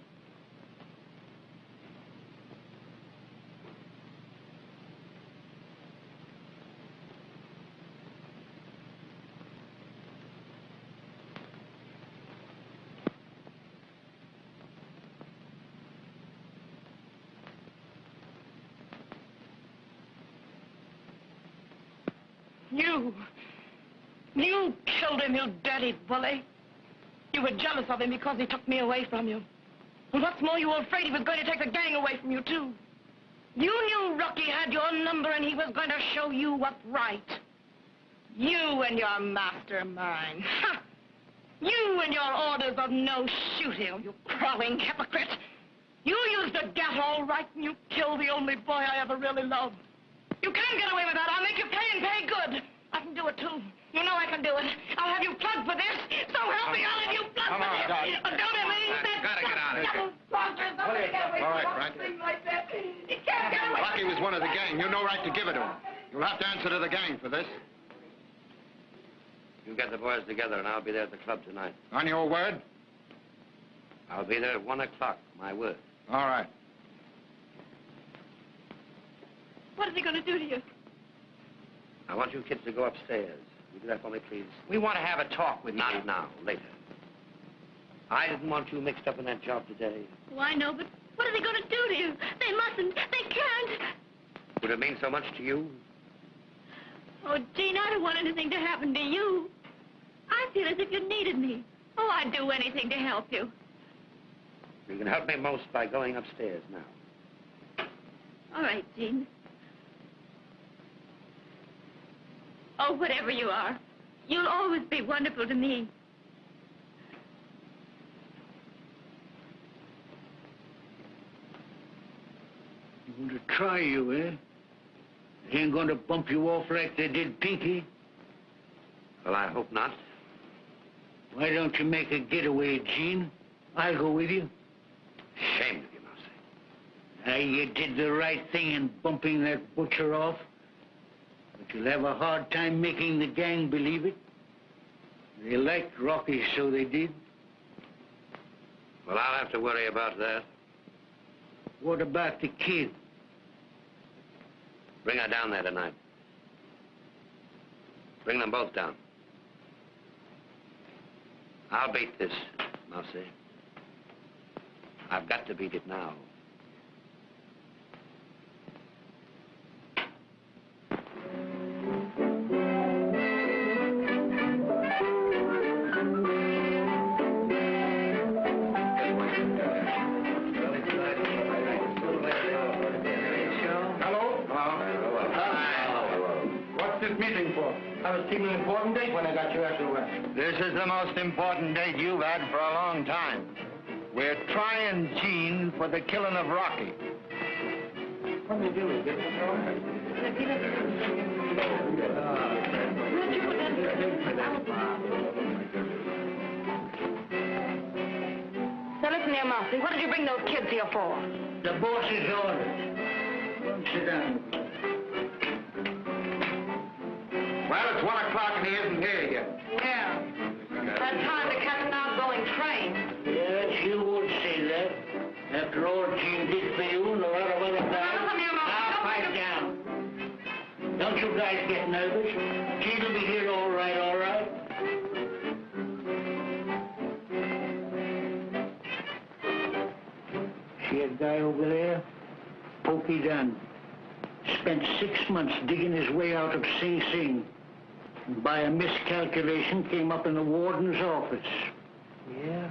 F: You killed him, you dirty bully. You were jealous of him because he took me away from you. And what's more, you were afraid he was going to take the gang away from you, too. You knew Rocky had your number and he was going to show you what's right. You and your mastermind. Ha! You and your orders of no shooting, you crawling hypocrite. You used the gat all right and you killed the only boy I ever really loved. You can't get away with that. I'll make you pay and pay good. I can do it, too. You know I can do it. I'll have you plugged for this. So help me, I'll have you plugged for this. Don't ever
E: Gotta get out of here.
B: All right, Frank.
F: You can't get away.
B: Rocky was one of the gang. You've no right to give it to him. You'll have to answer to the gang for this.
E: You get the boys together, and I'll be there at the club tonight.
B: On your word?
E: I'll be there at 1 o'clock, my word.
B: All right.
D: What is he going to do to you?
E: I want you kids to go upstairs. Will you do that for me, please?
C: We want to have a talk with you.
E: Not now, later. I didn't want you mixed up in that job today.
D: Oh, I know, but what is he going to do to you? They mustn't. They can't.
E: Would it mean so much to you?
D: Oh, Gene, I don't want anything to happen to you. I feel as if you needed me. Oh, I'd do anything to help you.
E: You can help me most by going upstairs now.
D: All right, Gene. Oh, whatever you are, you'll always be wonderful to me.
G: You want to try you, eh? They ain't going to bump you off like they did Pinky.
A: Well, I hope not.
G: Why don't you make a getaway, Gene? I'll go with you.
A: Ashamed of you, Mousy.
G: Now, you did the right thing in bumping that butcher off. But you'll have a hard time making the gang believe it. They liked Rocky, so they did.
A: Well, I'll have to worry about that.
G: What about the kid?
A: Bring her down there tonight. Bring them both down. I'll beat this, Mousy. I've got to beat it now.
B: I was keeping an important date when I got you after arrest. This is the most important date you've had for a long time. We're trying Gene for the killing of Rocky. What are you doing?
F: So listen here, Mousy. What did you bring those kids here for?
G: The boss's orders. Come sit down.
B: Well, it's 1 o'clock and he isn't here yet.
F: Yeah. That time to catch an outgoing train.
G: Yes, you would say that. After all Gene did for you and a lot of other guys.
F: Listen here, Mousy.
G: Now, pipe down. Don't you guys get nervous. Gene will be here all right, all right. See that guy over there? Pokey Dunn. Spent 6 months digging his way out of Sing Sing. And by a miscalculation, came up in the warden's office. Yeah?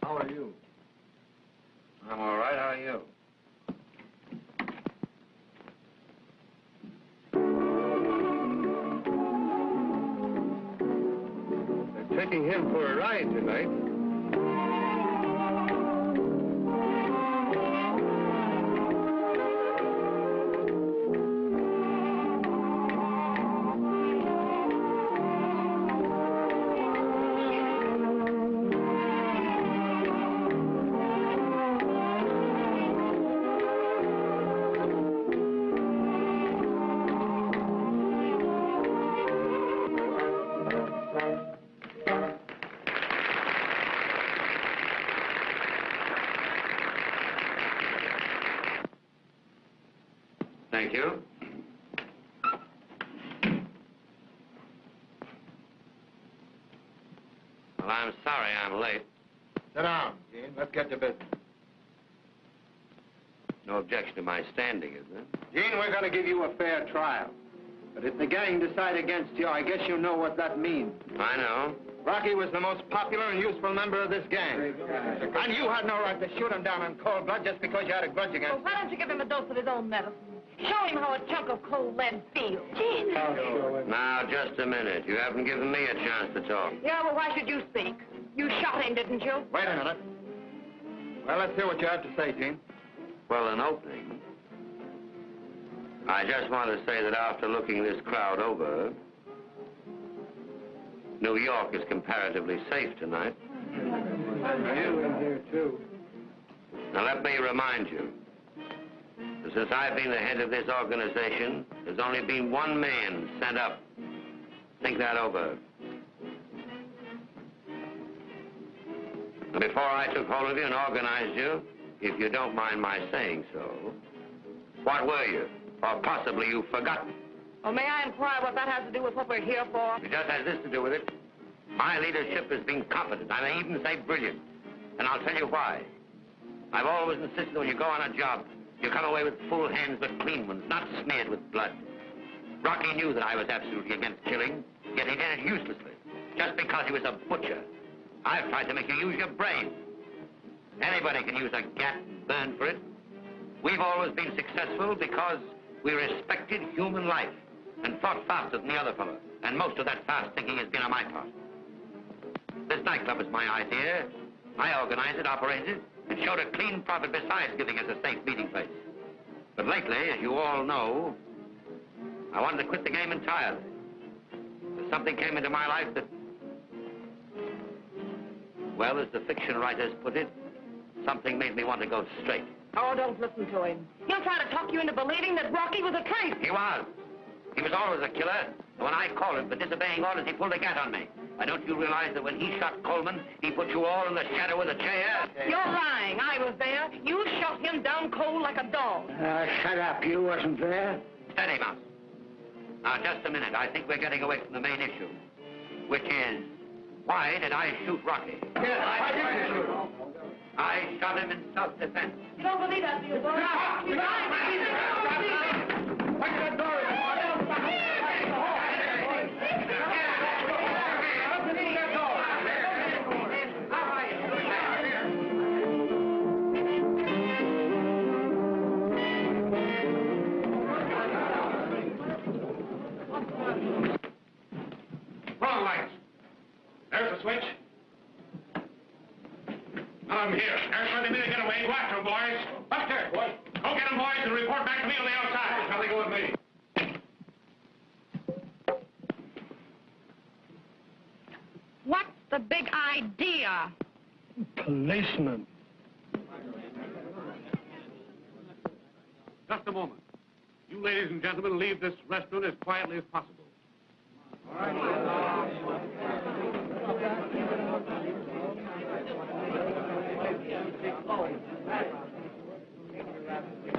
B: How are you?
A: I'm all right. How are you?
B: They're taking him for a ride tonight.
A: Thank you. Well, I'm sorry I'm late.
B: Sit down, Gene. Let's get to business.
A: No objection to my standing, is there?
B: Gene, we're going to give you a fair trial. But if the gang decide against you, I guess you know what that means.
A: I know.
B: Rocky was the most popular and useful member of this gang. And you had no right to shoot him down in cold blood just because you had a grudge against
F: Well,
B: him.
F: why don't you give him a dose of his own medicine? Show him how a chunk of cold lead feels.
D: Gene!
A: Now, just a minute. You haven't given me a chance to talk.
F: Yeah, well, why should you speak? You shot him, didn't you?
B: Wait a minute. Well, let's hear what you have to say, Gene.
A: Well, in opening, I just want to say that after looking this crowd over, New York is comparatively safe tonight.
B: You in here, too.
A: Now, let me remind you, that since I've been the head of this organization, there's only been one man sent up. Think that over. And before I took hold of you and organized you, if you don't mind my saying so, what were you? Or possibly you've forgotten.
F: Well, may I inquire what that has to do with what we're here for?
A: It just has this to do with it. My leadership has been competent. I may even say brilliant. And I'll tell you why. I've always insisted when you go on a job, you come away with full hands but clean ones, not smeared with blood. Rocky knew that I was absolutely against killing, yet he did it uselessly, just because he was a butcher. I've tried to make you use your brain.
E: Anybody can use a gat and burn for it. We've always been successful because we respected human life and fought faster than the other fellow. And most of that fast thinking has been on my part. This nightclub is my idea. I organized it, operated it, and showed a clean profit besides giving us a safe meeting place. But lately, as you all know, I wanted to quit the game entirely. Something came into my life that, well, as the fiction writers put it, something made me want to go straight.
F: Oh, don't listen to him. He'll try to talk you into believing that Rocky was a traitor.
E: He was. He was always a killer. And when I called him for disobeying orders, he pulled a gat on me. Why, don't you realize that when he shot Coleman, he put you all in the shadow of the chair?
F: You're lying. I was there. You shot him down cold like a dog.
G: Shut up. You wasn't there.
E: Steady, Mouse. Now, just a minute. I think we're getting away from the main issue, which is, why did I shoot Rocky?
B: Yes, why did you shoot him?
E: I shot him in self-defense.
F: You don't believe that, do you, boy? You
H: Wrong lights. There's the switch. I'm here. There's where they made a getaway. Go after them, boys. Buster, what? Go get them, boys, and report back to me on the outside. Shall they go with me?
F: What's the big idea?
H: Policeman. Just a moment. You ladies and gentlemen leave this restaurant as quietly as possible.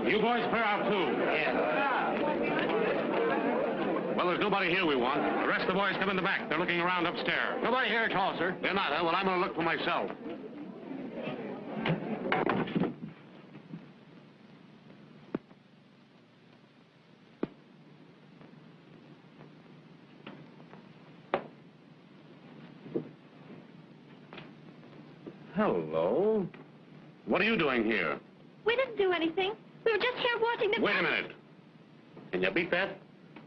H: You boys clear out too.
E: Yeah.
H: Well, there's nobody here we want. The rest of the boys come in the back. They're looking around upstairs. Nobody here at all, sir. They're not, huh? Well, I'm going to look for myself. Hello. What are you doing here?
D: We didn't do anything. We were just here watching the...
H: Wait a minute. Can you beat that?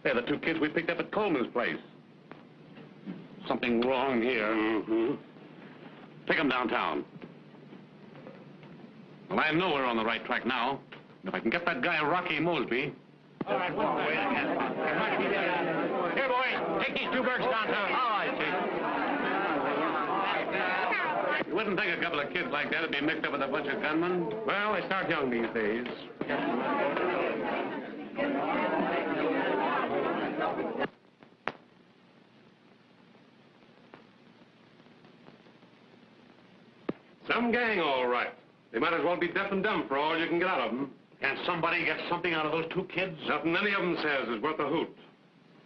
H: They're the two kids we picked up at Coleman's place. Something wrong here. Mm-hmm. Take them downtown. Well, I know we're on the right track now. If I can get that guy Rocky Mosby... All right, wait again. Here, boys, take these two birds downtown. All right, Chief. You wouldn't think a couple of kids like that would be mixed up with a bunch of gunmen? Well, they start young these days. Some gang, all right. They might as well be deaf and dumb for all you can get out of them. Can't somebody get something out of those two kids? Nothing any of them says is worth a hoot.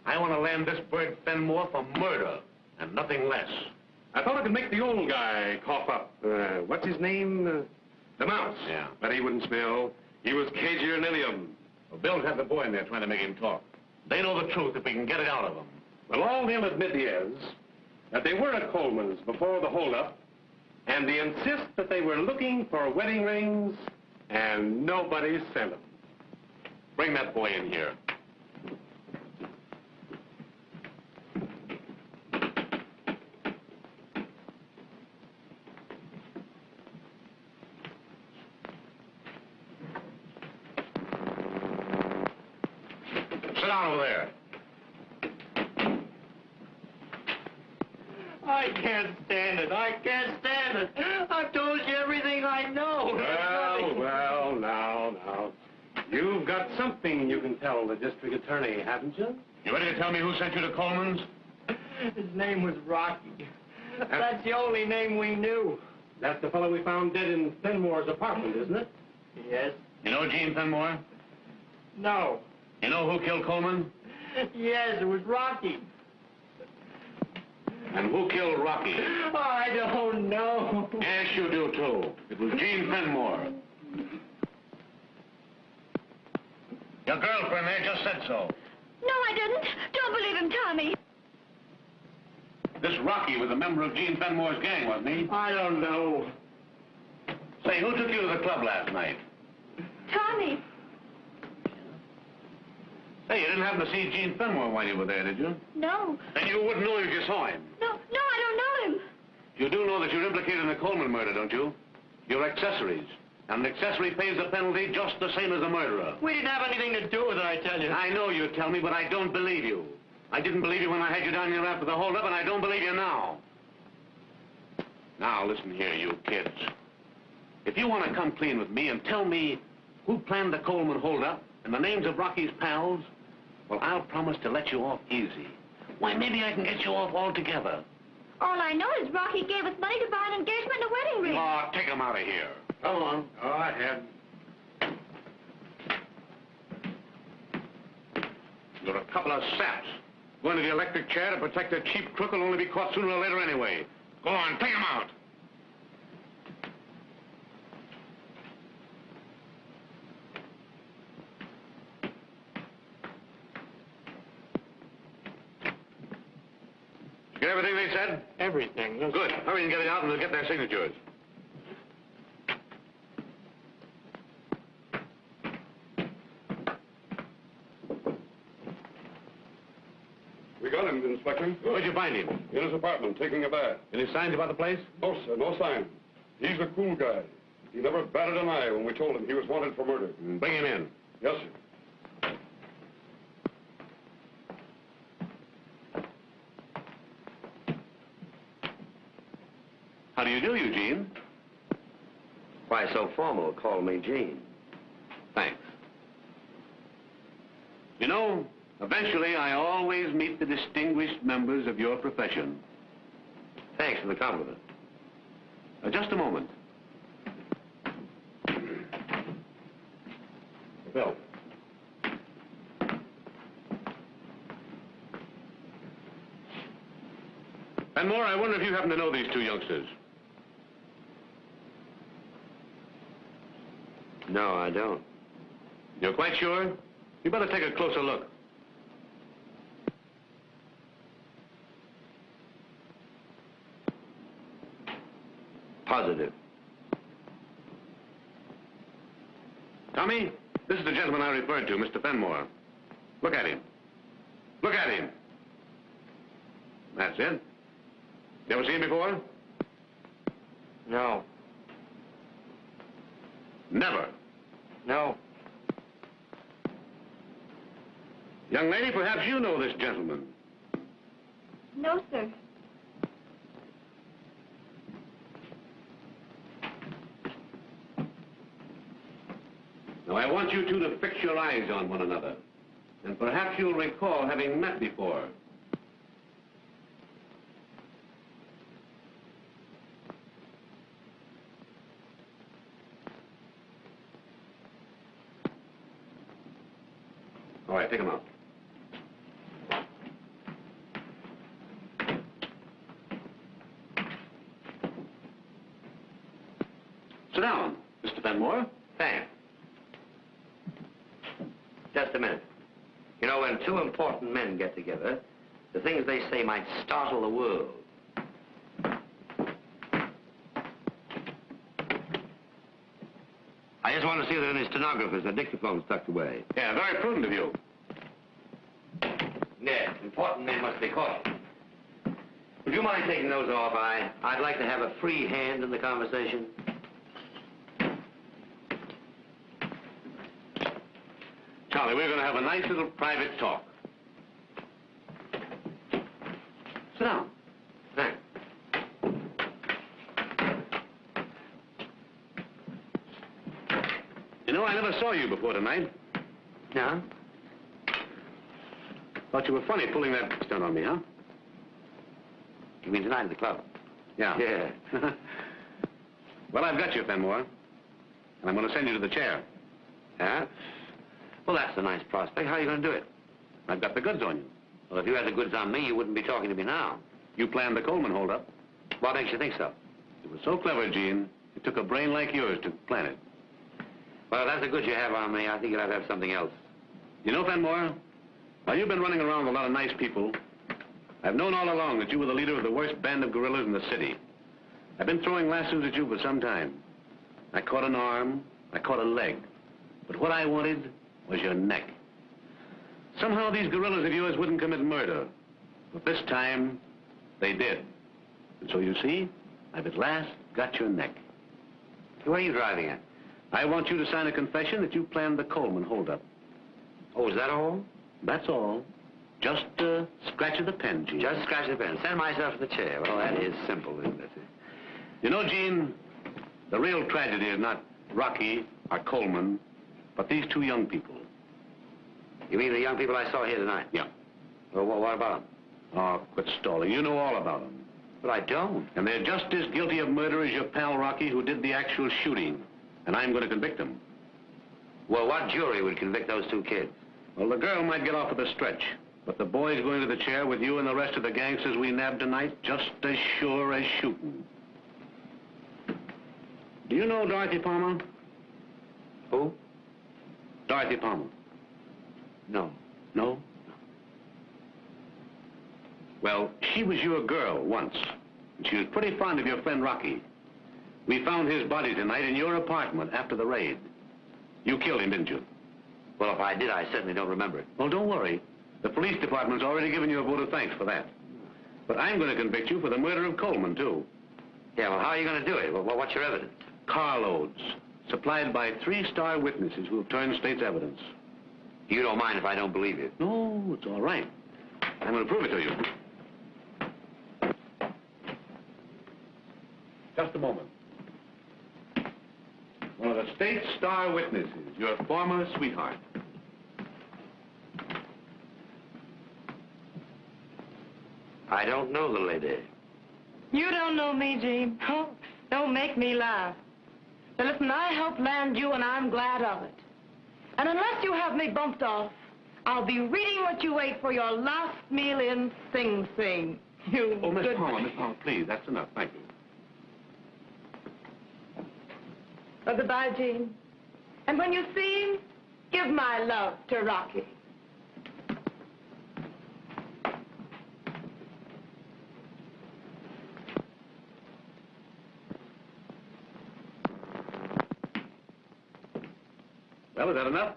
H: I want to land this bird Fenmore for murder, and nothing less. I thought I could make the old guy cough up. What's his name? The Mouse. Yeah. But he wouldn't smell. He was cagier than any of them. Well, Bill's had the boy in there trying to make him talk. They know the truth if we can get it out of them. Well, all they'll admit is that they were at Coleman's before the holdup, and they insist that they were looking for wedding rings, and nobody sent them. Bring that boy in here. Sit down over there.
I: I can't stand it. I can't stand it. I've told you everything I know.
H: Well, now. You've got something you can tell the district attorney, haven't you? You ready to tell me who sent you to Coleman's?
I: His name was Rocky. That's the only name we knew.
H: That's the fellow we found dead in Fenmore's apartment, isn't it?
I: Yes.
H: You know Gene Fenmore?
I: No.
H: You know who killed Coleman?
I: Yes, it was Rocky.
H: And who killed Rocky?
I: I don't know.
H: Yes, you do, too. It was Gene Fenmore. Your girlfriend there just said so.
D: No, I didn't. Don't believe him, Tommy.
H: This Rocky was a member of Gene Fenmore's gang, wasn't he?
I: I don't know.
H: Say, who took you to the club last night?
D: Tommy.
H: Hey, you didn't happen to see Gene Fenmore while you were there, did you?
D: No.
H: Then you wouldn't know if you saw him.
D: No, I don't know him.
H: You do know that you're implicated in the Coleman murder, don't you? You're accessories. And an accessory pays the penalty just the same as a murderer.
C: We didn't have anything to do with it, I tell you.
H: I know you tell me, but I don't believe you. I didn't believe you when I had you down here after the holdup, and I don't believe you now. Now, listen here, you kids. If you want to come clean with me and tell me who planned the Coleman holdup and the names of Rocky's pals, well, I'll promise to let you off easy. Why, maybe I can get you off altogether.
D: All I know is Rocky gave us money to buy an engagement and a wedding ring.
H: Oh, take him out of here. Come on. Go ahead. You're a couple of saps. Going to the electric chair to protect a cheap crook will only be caught sooner or later anyway. Go on, take him out. You get everything they said?
C: Everything.
H: Good. Hurry and get it out and we'll get their signatures.
J: We got him, Inspector.
H: Where'd you find him?
J: In his apartment, taking a bath.
H: Any signs about the place?
J: No, sir, no sign. He's a cool guy. He never batted an eye when we told him he was wanted for murder.
H: Bring him in.
J: Yes, sir.
H: How do you do, Eugene?
A: Why so formal? Call me Gene.
H: Thanks. You know, eventually I always meet the distinguished members of your profession.
A: Thanks for the compliment.
H: Just a moment. Bill. And more, I wonder if you happen to know these two youngsters.
A: No, I don't.
H: You're quite sure? You better take a closer look.
A: Positive.
H: Tommy, this is the gentleman I referred to, Mr. Fenmore. Look at him. Look at him. That's it. You ever seen him before?
C: No.
H: Never.
C: No.
H: Young lady, perhaps you know this gentleman.
D: No, sir.
H: Now, I want you two to fix your eyes on one another. And perhaps you'll recall having met before. All right, take him out. Sit down, Mr. Fenmore.
A: Thanks. Just a minute. You know, when two important men get together, the things they say might startle the world. I just want to see that in his stenographers, the dictaphone's tucked away.
H: Yeah, very prudent of you.
A: Yes, important men must be caught. Would you mind taking those off? I'd like to have a free hand in the conversation.
H: Charlie, we're going to have a nice little private talk. Sit down.
A: Thanks.
H: You know, I never saw you before tonight.
A: Yeah?
H: Thought you were funny pulling that stunt on me, huh?
A: You mean tonight at the club?
H: Yeah.
A: Yeah.
H: Well, I've got you, Fenmore. And I'm going to send you to the chair.
A: Yeah? Well, that's a nice prospect. How are you going to do it?
H: I've got the goods on you.
A: Well, if you had the goods on me, you wouldn't be talking to me now.
H: You planned the Coleman holdup.
A: What makes you think so?
H: It was so clever, Gene. It took a brain like yours to plan it.
A: Well, if that's the goods you have on me, I think you'll have to have something else.
H: You know, Fenmore, while you've been running around with a lot of nice people, I've known all along that you were the leader of the worst band of guerrillas in the city. I've been throwing lassos at you for some time.
K: I caught an arm, I caught a leg. But what I wanted was your neck. Somehow these guerrillas of yours wouldn't commit murder. But this time, they did. And so you see, I've at last got your neck.
L: Where are you driving at?
K: I want you to sign a confession that you planned the Coleman holdup.
L: Oh, is that all?
K: That's all. Just scratch of the pen, Gene.
L: Just scratch the pen. Send myself to the chair. Well, that is simple, isn't it?
K: You know, Gene, the real tragedy is not Rocky or Coleman, but these two young people.
L: You mean the young people I saw here tonight?
K: Yeah.
L: Well, what about them?
K: Oh, quit stalling. You know all about them.
L: But I don't.
K: And they're just as guilty of murder as your pal Rocky, who did the actual shooting. And I'm going to convict them.
L: Well, what jury would convict those two kids?
K: Well, the girl might get off with a stretch. But the boy's going to the chair with you and the rest of the gangsters we nabbed tonight, just as sure as shooting. Do you know Dorothy Palmer?
L: Who?
K: Dorothy Palmer.
L: No.
K: No? Well, she was your girl once. And she was pretty fond of your friend Rocky. We found his body tonight in your apartment after the raid. You killed him, didn't you?
L: Well, if I did, I certainly don't remember it.
K: Well, don't worry. The police department's already given you a vote of thanks for that. But I'm going to convict you for the murder of Coleman, too.
L: Yeah, well, how are you going to do it? Well, what's your evidence?
K: Carloads, supplied by 3-star witnesses who have turned state's evidence.
L: You don't mind if I don't believe you?
K: No, it's all right. I'm going to prove it to you. Just a moment. One of the state's star witnesses, your former sweetheart.
L: I don't know the lady.
F: You don't know me, Gene. Oh, don't make me laugh. Now, listen, I helped land you, and I'm glad of it. And unless you have me bumped off, I'll be reading what you ate for your last meal in Sing Sing. You
K: Oh, Miss
F: good...
K: Palmer, please, that's enough. Thank you.
F: Well, goodbye, Gene. And when you see him, give my love to Rocky.
K: Well, is that enough?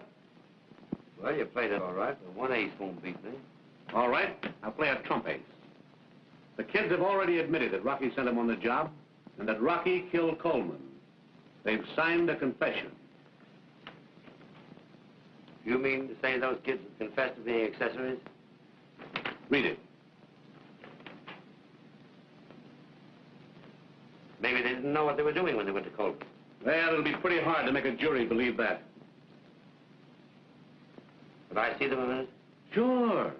L: Well, you played it all right, but 1 ace won't beat me.
K: All right, I'll play a trump ace. The kids have already admitted that Rocky sent them on the job and that Rocky killed Coleman. They've signed a confession.
L: You mean to say those kids have confessed to being accessories?
K: Read it.
L: Maybe they didn't know what they were doing when they went to Coleman.
K: Well, it'll be pretty hard to make a jury believe that.
L: Could I see them a minute?
K: Sure.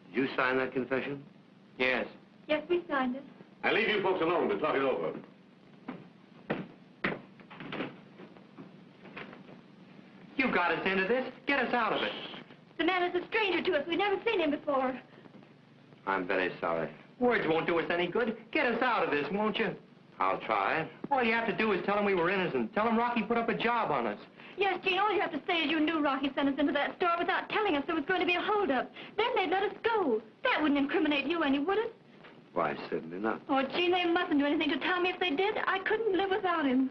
L: Did you sign that confession?
C: Yes.
D: Yes, we signed it.
J: I leave you folks alone to talk it over.
C: You got us into this. Get us out of it.
D: The man is a stranger to us. We've never seen him before.
L: I'm very sorry.
C: Words won't do us any good. Get us out of this, won't you?
L: I'll try.
C: All you have to do is tell him we were innocent. Tell him Rocky put up a job on us.
D: Yes, Gene, all you have to say is you knew Rocky sent us into that store without telling us there was going to be a holdup. Then they'd let us go. That wouldn't incriminate you any, would it?
L: Why, certainly not.
D: Oh, Gene, they mustn't do anything to tell me. If they did, I couldn't live without him.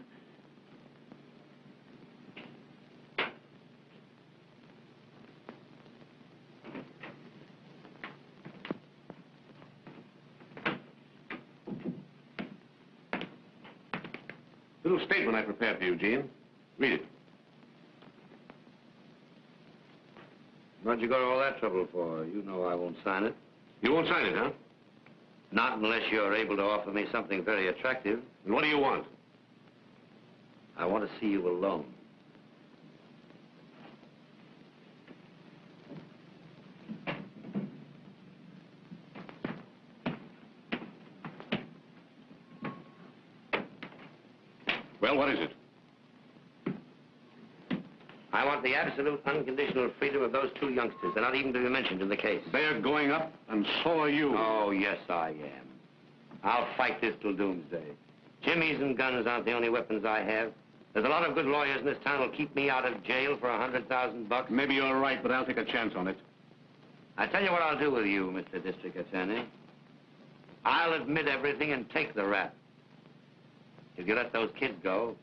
K: Little statement I prepared for you, Gene. Read it.
L: What'd you go to all that trouble for? You know I won't sign it.
K: You won't sign it, huh?
L: Not unless you're able to offer me something very attractive.
K: And what do you want?
L: I want to see you alone.
K: Well, what is it?
L: I want the absolute unconditional freedom of those two youngsters. They're not even to be mentioned in the case.
K: They're going up, and so are you.
L: Oh, yes, I am. I'll fight this till doomsday. Jimmies and guns aren't the only weapons I have. There's a lot of good lawyers in this town who'll keep me out of jail for $100,000.
K: Maybe you're right, but I'll take a chance on it.
L: I tell you what I'll do with you, Mr. District Attorney. I'll admit everything and take the rap. If you let those kids go.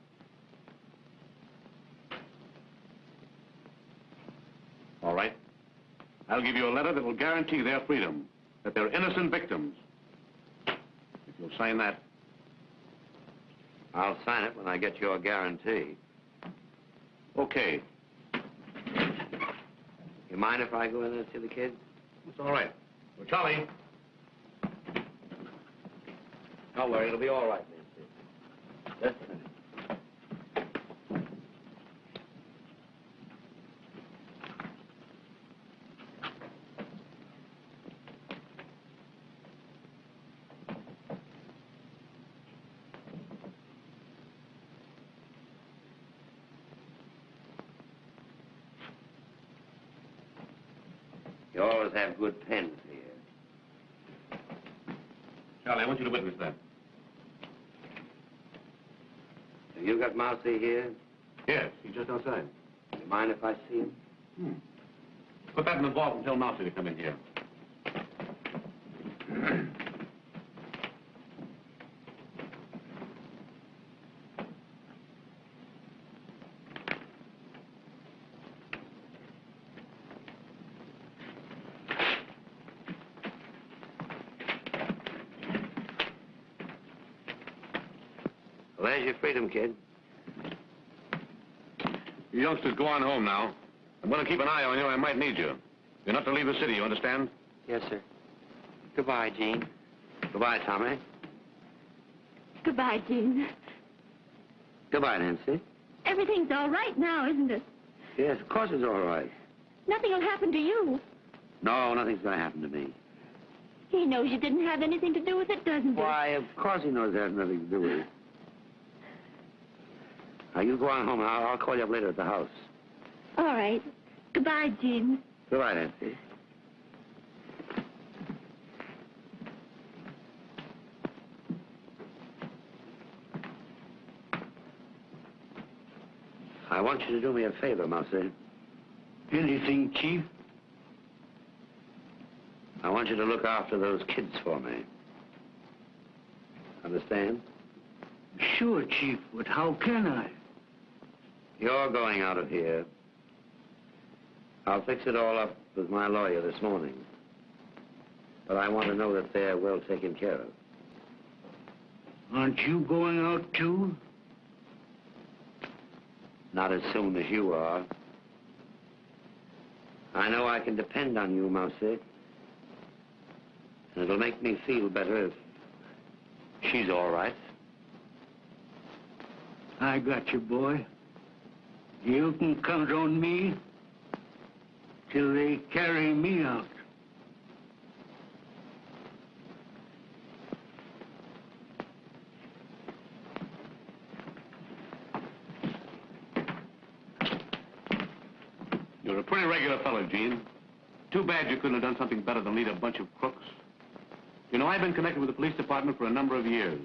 K: All right. I'll give you a letter that will guarantee their freedom, that they're innocent victims. If you'll sign that.
L: I'll sign it when I get your guarantee.
K: Okay.
L: You mind if I go in there and see the kids?
K: It's all right. Well, Charlie.
L: Don't worry, it'll be all right, Nancy. Just a minute. You always have good pens here.
K: Charlie, I want you to witness that.
L: Have you got Mousy here?
K: Yes, he's just outside.
L: You mind if I see him?
K: Put that in the vault and tell Mousy to come in here.
L: Well, there's your freedom, kid.
K: You youngsters go on home now. I'm going to keep an eye on you. I might need you. You're not to leave the city, you understand?
C: Yes, sir. Goodbye, Gene.
L: Goodbye, Tommy.
D: Goodbye, Gene.
L: Goodbye, Nancy.
D: Everything's all right now, isn't it?
L: Yes, of course it's all right.
D: Nothing will happen to you.
L: No, nothing's going to happen to me.
D: He knows you didn't have anything to do with it, doesn't he?
L: Why, of course he knows it has nothing to do with it. Now, you go on home, and I'll call you up later at the house.
D: All right. Goodbye, Gene.
L: Goodbye, Nancy. I want you to do me a favor, Mousy.
G: Anything, Chief?
L: I want you to look after those kids for me. Understand?
G: Sure, Chief, but how can I?
L: You're going out of here. I'll fix it all up with my lawyer this morning. But I want to know that they're well taken care of.
G: Aren't you going out, too?
L: Not as soon as you are. I know I can depend on you, Mousy. And it'll make me feel better if she's all right.
G: I got you, boy. You can count on me till they carry me out.
K: You're a pretty regular fellow, Gene. Too bad you couldn't have done something better than lead a bunch of crooks. You know, I've been connected with the police department for a number of years,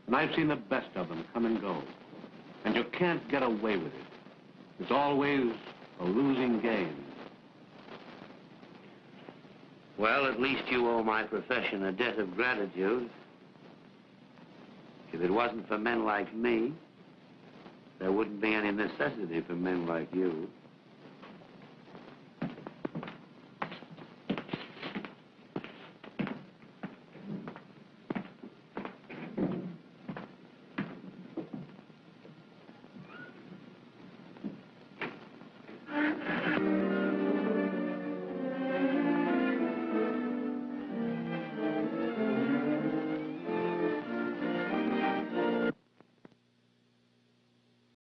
K: and I've seen the best of them come and go. And you can't get away with it. It's always a losing game.
L: Well, at least you owe my profession a debt of gratitude. If it wasn't for men like me, there wouldn't be any necessity for men like you.